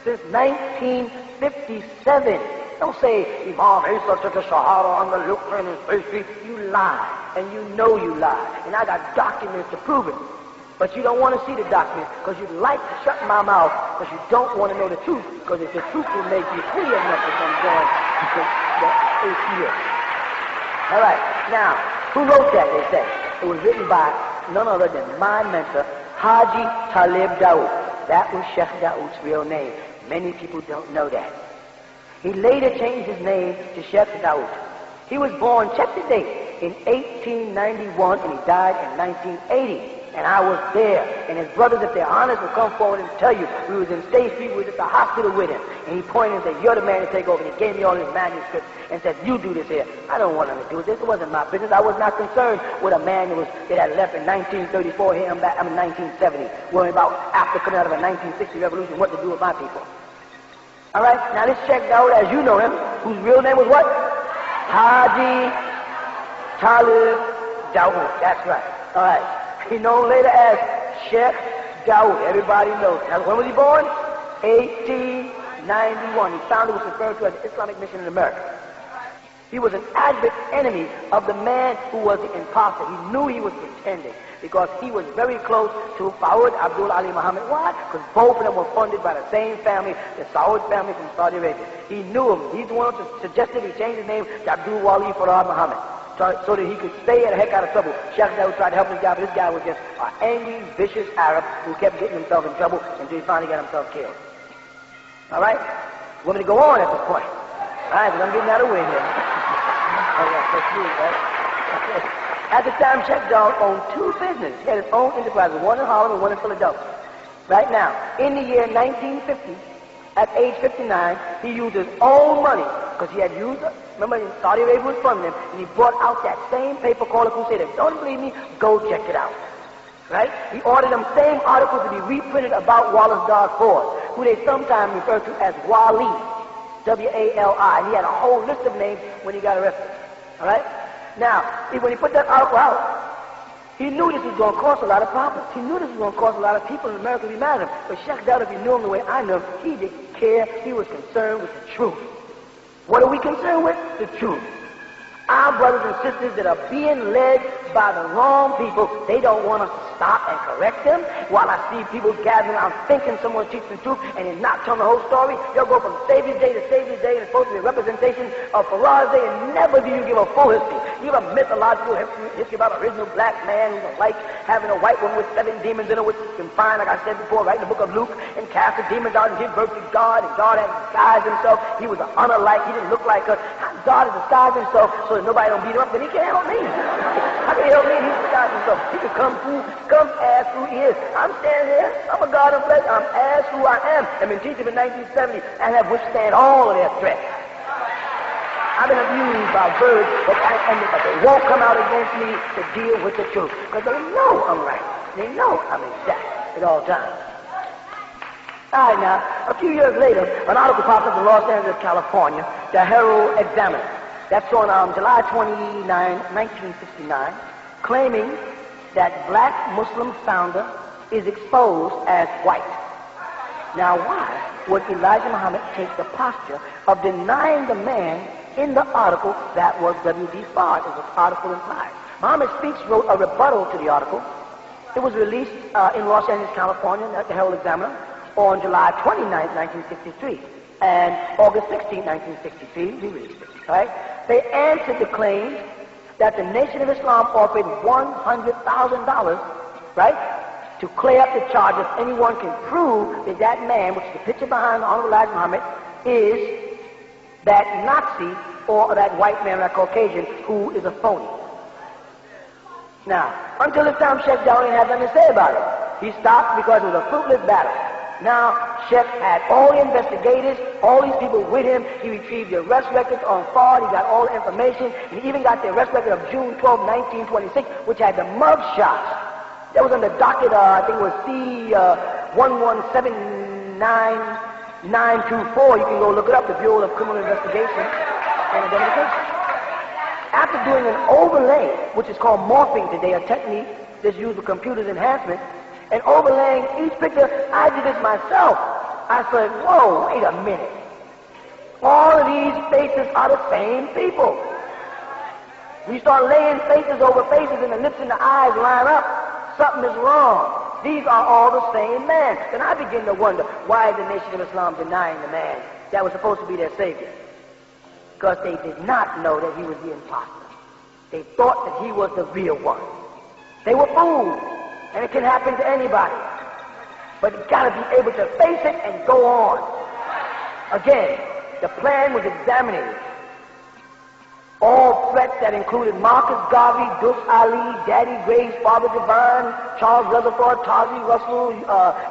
Speaker 1: since 1957. Don't say Imam Isa took a Shahada on the look in his face. You lie, and you know you lie. And I got documents to prove it. But you don't want to see the documents because you like to shut my mouth because you don't want to know the truth, because if the truth will make you free enough to come down to the ACS. All right, now, who wrote that, they say? It was written by none other than my mentor, Haji Talib Daoud. That was Sheikh Daoud's real name. Many people don't know that. He later changed his name to Sheikh Daoud. He was born, check the date, in 1891, and he died in 1980. And I was there. And his brothers, if they're honest, will come forward and tell you. We was in State Street, we was at the hospital with him. And he pointed and said, you're the man to take over. And he gave me all his manuscripts and said, you do this here. I don't want him to do this. It wasn't my business. I was not concerned with a man that had left in 1934 here, 1970, worrying about after coming out of a 1960 revolution, what to do with my people. All right, now this Sheikh Daoud, as you know him, whose real name was what? Haji Talib Daoud. That's right. All right. He's known later as Sheikh Daoud. Everybody knows. Now, when was he born? 1891. He founded what's referred to as the Islamic Mission in America. He was an avid enemy of the man who was the imposter. He knew he was pretending because he was very close to Fawad Abdul Ali Muhammad. Why? Because both of them were funded by the same family, the Saud family from Saudi Arabia. He knew him. He's the one who suggested he change his name to Abdul Wali Farad Muhammad, so that he could stay the heck out of trouble. Sheikh Daoud tried to help this guy, but this guy was just an angry, vicious Arab who kept getting himself in trouble until he finally got himself killed. All right? Want me to go on at this point? All right, because I'm getting out of the way here. All right, let's move, right? At the time, Sheikh Daoud owned two businesses. He had his own enterprises, one in Harlem and one in Philadelphia. Right now, in the year 1950, at age 59, he used his own money, because he had used it. Remember, Saudi Arabia was funding him, and he brought out that same paper called The Crusader. Don't believe me? Go check it out. Right? He ordered them same articles to be reprinted about Wallace Dodds Ford, who they sometimes refer to as Wali, W-A-L-I. And he had a whole list of names when he got arrested. All right? Now, when he put that article out, he knew this was going to cause a lot of problems. He knew this was going to cause a lot of people in America to be mad at him. But Sheikh Daoud, if you knew him the way I knew him, he didn't care. He was concerned with the truth. What are we concerned with? The truth. Our brothers and sisters that are being led by the wrong people, they don't want us to stop and correct them. While I see people gathering around thinking someone's teaching the truth and they're not telling the whole story, they'll go from Savior's Day to Savior's Day, and it's supposed to be a representation of Farad's Day, and never do you give a full history. You give a mythological history about an original black man who's like having a white woman with 7 demons in her, which you can find, like I said before, right in the book of Luke, and cast the demons out and give birth to God, and God had disguised himself. He was an unalike. He didn't look like her. God has disguised himself so that nobody don't beat him up, but he can't help me. How can he help me? He's disguised himself. He can come as who he is. I'm standing here. I'm a God of flesh. I'm as who I am. I've been teaching in 1970 and have withstand all of their threats. I've been abused by birds, but they won't come out against me to deal with the truth, because they know I'm right. They know I'm exact at all times. All right, now, a few years later, an article popped up in Los Angeles, California, the Herald Examiner. That's on July 29, 1969, claiming that black Muslim founder is exposed as white. Now why would Elijah Muhammad take the posture of denying the man in the article that was W.D. Farr, as the article implies? Muhammad Speaks wrote a rebuttal to the article. It was released in Los Angeles, California, at the Herald Examiner on July 29, 1963, and August 16, 1963, we released it, right? They answered the claims that the Nation of Islam offered $100,000, right, to clear up the charge if anyone can prove that that man, which is the picture behind the Honorable Elijah Muhammad, is that Nazi or that white man, that Caucasian, who is a phony. Now, until this time, Sheikh Yaanuwn didn't have nothing to say about it. He stopped because it was a fruitless battle. Now, Sheikh had all the investigators, all these people with him. He retrieved the arrest records on Fard. He got all the information. And he even got the arrest record of June 12, 1926, which had the mug shots. That was on the docket, I think it was C1179924. You can go look it up, the Bureau of Criminal Investigation and Identification. After doing an overlay, which is called morphing today, a technique that's used for computers enhancement, and overlaying each picture, I did this myself. I said, whoa, wait a minute. All of these faces are the same people. When you start laying faces over faces and the lips and the eyes line up, something is wrong. These are all the same man. Then I begin to wonder, why is the Nation of Islam denying the man that was supposed to be their savior? Because they did not know that he was the imposter. They thought that he was the real one. They were fooled, and it can happen to anybody. But you've got to be able to face it and go on. Again, the plan was examining all threats that included Marcus Garvey, Dus Ali, Daddy Graves, Father Divine, Charles Rutherford, Tazi Russell,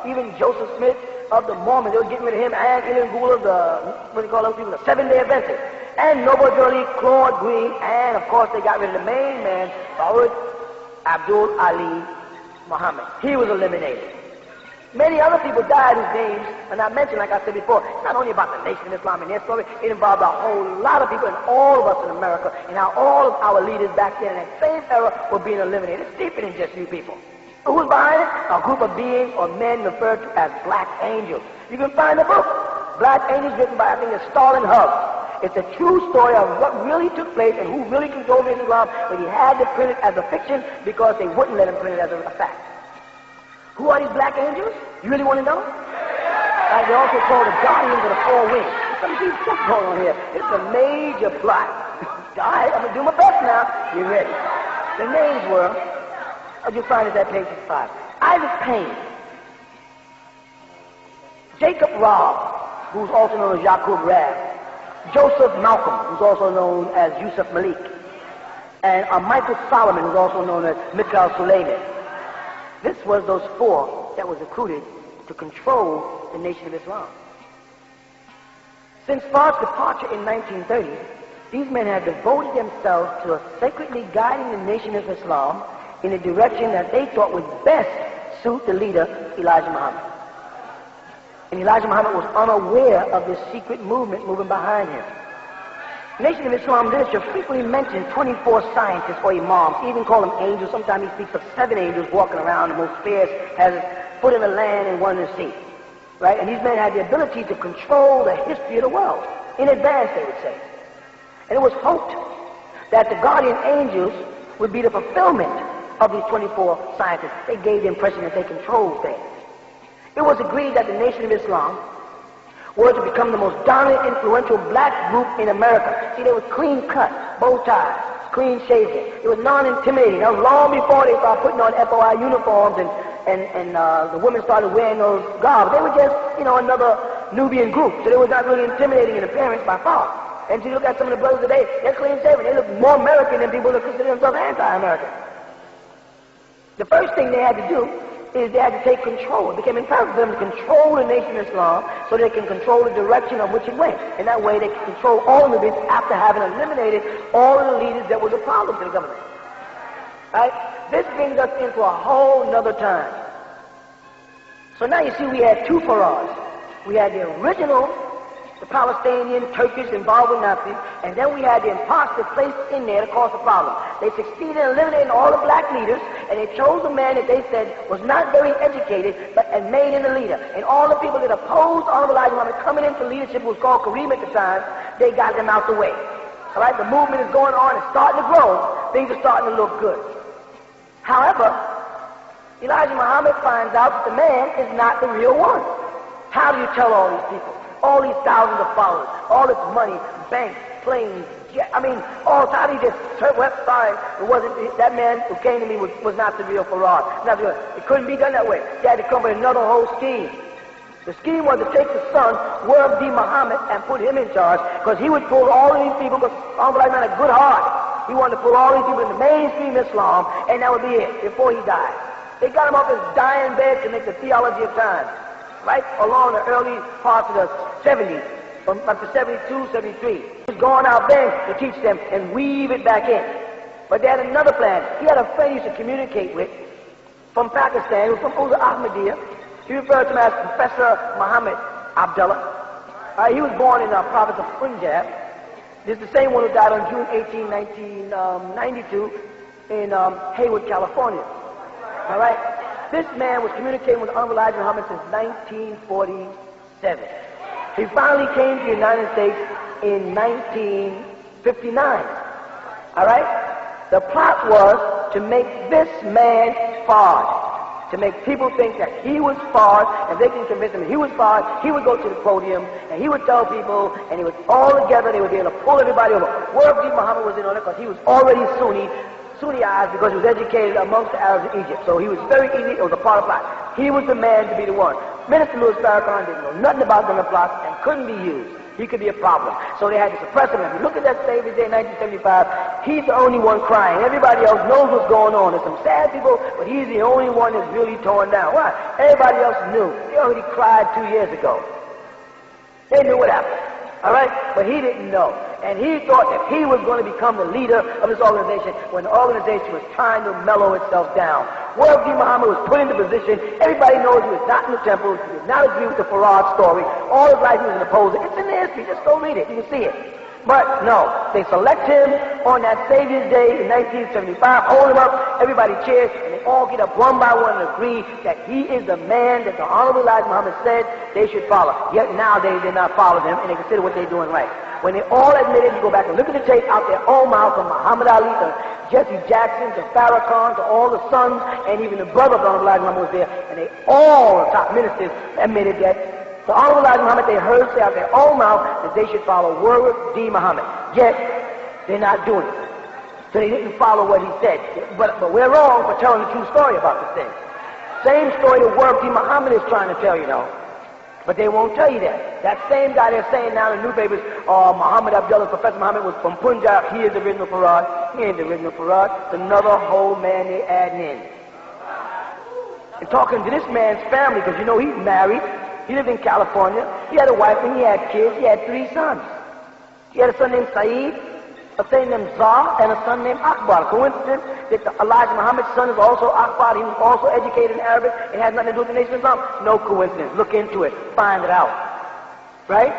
Speaker 1: even Joseph Smith of the Mormons. They were getting rid of him, and Ilan Gould of the, what do you call those people, the Seventh-day Adventists, and Noble Gurley, Claude Green, and of course they got rid of the main man, Fawad Abdul Ali Muhammad. He was eliminated. Many other people died whose names are not mentioned, like I said before. It's not only about the Nation of Islam and their story, it involved a whole lot of people and all of us in America, and how all of our leaders back then in that same era were being eliminated. It's deeper than just you people. Who's behind it? A group of beings or men referred to as Black Angels. You can find the book, Black Angels, written by, I think, it's Stalin Hub. It's a true story of what really took place and who really controlled Islam, but he had to print it as a fiction because they wouldn't let him print it as a fact. Who are these Black Angels? You really want to know? They're also called the Guardians of the Four Winds. There's some deep stuff going on here. It's a major plot. All right, I'm going to do my best now. You ready? The names were, you'll find it at page 5. Isaac Payne, Jacob Robb, who's also known as Yaqub Rab, Joseph Malcolm, who's also known as Yusuf Malik, and Michael Solomon, who's also known as Mikhail Suleiman. This was those four that was recruited to control the Nation of Islam. Since Fard's departure in 1930, these men had devoted themselves to sacredly guiding the Nation of Islam in a direction that they thought would best suit the leader, Elijah Muhammad. And Elijah Muhammad was unaware of this secret movement moving behind him. Nation of Islam literature frequently mentions 24 scientists or imams, even call them angels. Sometimes he speaks of 7 angels walking around. The most fierce has a foot in the land and one in the sea. Right? And these men had the ability to control the history of the world. In advance, they would say. And it was hoped that the guardian angels would be the fulfillment of these 24 scientists. They gave the impression that they controlled things. It was agreed that the Nation of Islam were to become the most dominant, influential black group in America. See, they were clean cut, bow ties, clean shaven. It was non-intimidating. That was long before they started putting on FOI uniforms and the women started wearing those garbs. They were just, another Nubian group. So they were not really intimidating in appearance by far. And if you look at some of the brothers today, they're clean shaven. They look more American than people that consider themselves anti-American. The first thing they had to do is they had to take control. It became imperative for them to control the Nation of Islam so they can control the direction of which it went. And that way they can control all of it after having eliminated all of the leaders that was a problem to the government. Right? This brings us into a whole nother time. So now you see we had two Farahs. We had the original, the Palestinian, Turkish involved with Nazis, and then we had the imposter placed in there to cause the problem. They succeeded in eliminating all the black leaders, and they chose a man that they said was not very educated, and made him the leader. And all the people that opposed Honorable Elijah Muhammad coming into leadership, who was called Kareem at the time, they got them out the way. All right, the movement is going on, it's starting to grow. Things are starting to look good. However, Elijah Muhammad finds out that the man is not the real one. How do you tell all these people? All these thousands of followers, all this money, banks, planes, how do you just turn sorry, it wasn't, that man who came to me was not the real Farad. Not the real. It couldn't be done that way. They had to come with another whole scheme. The scheme was to take the son, Warab D. Muhammad, and put him in charge, because he would pull all of these people, because Uncle Elijah had a good heart. He wanted to pull all these people into mainstream Islam, and that would be it, before he died. They got him off his dying bed to make the theology of time, right along the early parts of the 70s, from up to 72, 73. He was going out then to teach them and weave it back in. But they had another plan. He had a friend he used to communicate with from Pakistan, who was from Ahmadiyya. He referred to him as Professor Muhammad Abdullah. He was born in the province of Punjab. This is the same one who died on June 18, 1992 in Hayward, California. All right? This man was communicating with Honorable Elijah Muhammad since 1947. He finally came to the United States in 1959. All right? The plot was to make this man Fard, to make people think that he was Fard, and they can convince him he was Fard. He would go to the podium, and he would tell people, and he was all together, they would be able to pull everybody over. Warab D. Muhammad was in on it because he was already Sunniized, because he was educated amongst the Arabs in Egypt. So he was very easy, it was a part of the plot. He was the man to be the one. Minister Louis Farrakhan didn't know nothing about the plot and couldn't be used. He could be a problem. So they had to suppress him. If you look at that Savior's Day 1975, he's the only one crying. Everybody else knows what's going on. There's some sad people, but he's the only one that's really torn down. Why? Everybody else knew. They already cried 2 years ago. They knew what happened. All right? But he didn't know. And he thought that he was going to become the leader of this organization when the organization was trying to mellow itself down. Warab D. Muhammad was put into position. Everybody knows he was not in the temple. He did not agree with the Farad story. All his life he was an opposer. It's in the history. Just go read it. You can see it. But no, they select him on that Savior's Day in 1975, hold him up, everybody cheers, and they all get up one by one and agree that he is the man that the Honorable Elijah Muhammad said they should follow. Yet nowadays they did not follow him, and they consider what they're doing right. When they all admitted, you go back and look at the tape out their own mouth, from Muhammad Ali to Jesse Jackson to Farrakhan to all the sons, and even the brother of the Honorable Elijah Muhammad was there, and they all, the top ministers, admitted that the Honorable Elijah Muhammad, they heard say out their own mouth that they should follow Warab D. Muhammad. Yet, they're not doing it. So they didn't follow what he said. But we're wrong for telling the true story about this thing. Same story that Warab D. Muhammad is trying to tell you, though. But they won't tell you that. That same guy they're saying now in the newspapers, Muhammad Abdullah, Professor Muhammad was from Punjab, he is the original Farad. He ain't the original Farad. It's another whole man they adding in. And talking to this man's family, because you know he's married. He lived in California. He had a wife and he had kids. He had 3 sons. He had a son named Saeed, a son named Zah, and a son named Akbar. Coincidence that Elijah Muhammad's son is also Akbar. He was also educated in Arabic. It has nothing to do with the nation of Islam. No coincidence. Look into it. Find it out. Right?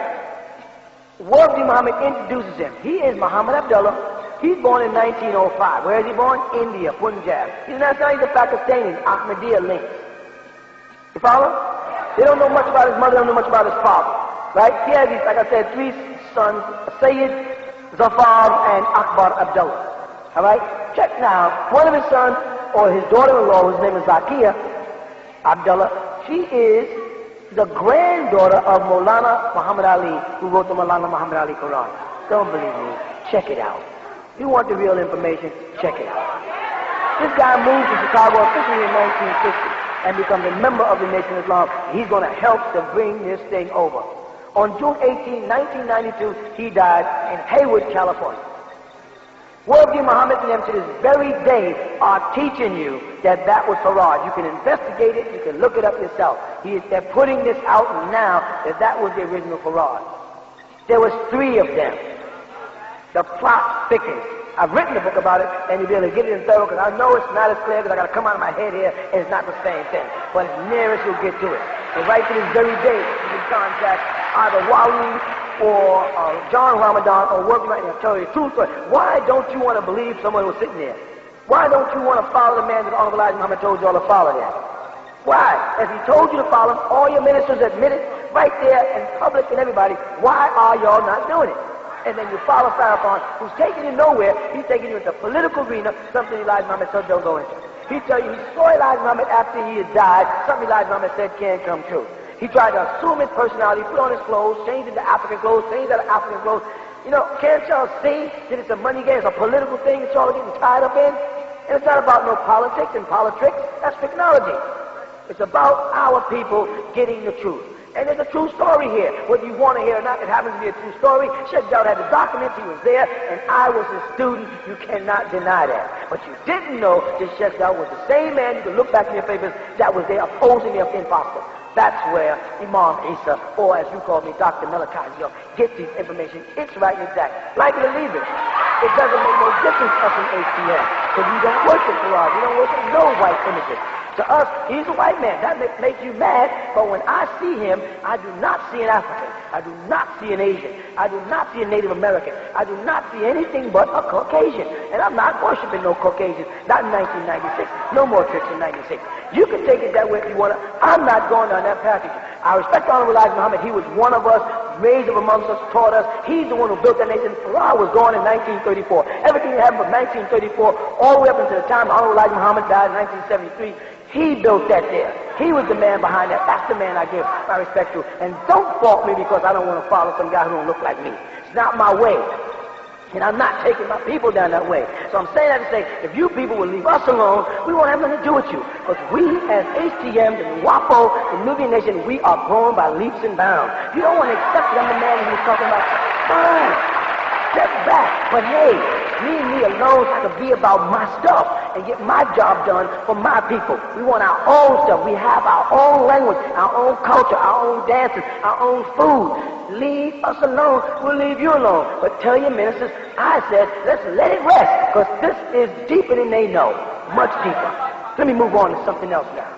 Speaker 1: Warab D. Muhammad introduces him. He is Muhammad Abdullah. He's born in 1905. Where is he born? India, Punjab. He's not saying he's a Pakistani, Ahmadiyya links. You follow? They don't know much about his mother, don't know much about his father. Right? He has these, like I said, 3 sons, Sayyid, Zafar, and Akbar Abdullah. Alright? Check now. One of his sons, or his daughter-in-law, whose name is Zakiya Abdullah, she is the granddaughter of Maulana Muhammad Ali, who wrote the Maulana Muhammad Ali Quran. Don't believe me. Check it out. If you want the real information, check it out. This guy moved to Chicago officially in 1960. And becomes a member of the Nation of Islam. He's going to help to bring this thing over. On June 18, 1992, he died in Hayward, California. Warab D. Muhammad and them to this very day are teaching you that that was Farad. You can investigate it, you can look it up yourself. They're putting this out now that that was the original Farad. There was 3 of them. The plot thickens. I've written a book about it, and you'll be able to get it in thorough, because I know it's not as clear, because I got to come out of my head here, and it's not the same thing. But as near as you'll get to it. And right to this very day, you can contact either Wally or John Ramadan or working right now, tell you the true story. Why don't you want to believe someone who's sitting there? Why don't you want to follow the man that Honorable Elijah Muhammad told you all to follow there? Why? As he told you to follow him, all your ministers admitted right there in public and everybody, why are y'all not doing it? And then you follow Farrakhan, who's taking you nowhere. He's taking you into the political arena, something Elijah Muhammad said don't go into. He tell you he saw Elijah Muhammad after he had died, something Elijah Muhammad said can't come true. He tried to assume his personality, put on his clothes, change into African clothes, change out of African clothes. You know, can't y'all see that it's a money game, it's a political thing that y'all are getting tied up in? And it's not about no politics and politics, that's technology. It's about our people getting the truth. And there's a true story here. Whether you want to hear it or not, it happens to be a true story. Sheikh Daud had the documents, he was there, and I was his student. You cannot deny that. But you didn't know that Sheikh Daud was the same man, you can look back in your papers, that was there opposing the imposter. That's where Imam Isa, or as you call me, Dr. Malachi, gets these information. It's right and exact. Like it or leave it. It doesn't make no difference us in ATM. Because we don't worship Quran. We don't worship no white images. To us, he's a white man. That makes you mad. But when I see him, I do not see an African. I do not see an Asian. I do not see a Native American. I do not see anything but a Caucasian. And I'm not worshiping no Caucasian. Not in 1996. No more tricks in 96. You can take it that way if you want to. I'm not going down that package. I respect Honorable Elijah Muhammad. He was one of us, raised up amongst us, taught us. He's the one who built that nation. Farah was gone in 1934. Everything that happened from 1934 all the way up until the time Honorable Elijah Muhammad died in 1973. He built that there. He was the man behind that. That's the man I give my respect to. And don't fault me because I don't want to follow some guy who don't look like me. It's not my way. And I'm not taking my people down that way. So I'm saying that to say, if you people will leave us alone, we won't have nothing to do with you. Because we, as HTM, the WAPO, the Nubian Nation, we are growing by leaps and bounds. You don't want to accept that I'm the man who's talking about, fine, step back. But hey, leave me alone so I can be about my stuff and get my job done for my people. We want our own stuff. We have our own language, our own culture, our own dances, our own food. Leave us alone. We'll leave you alone. But tell your ministers, I said, let's let it rest, because this is deeper than they know. Much deeper. Let me move on to something else now.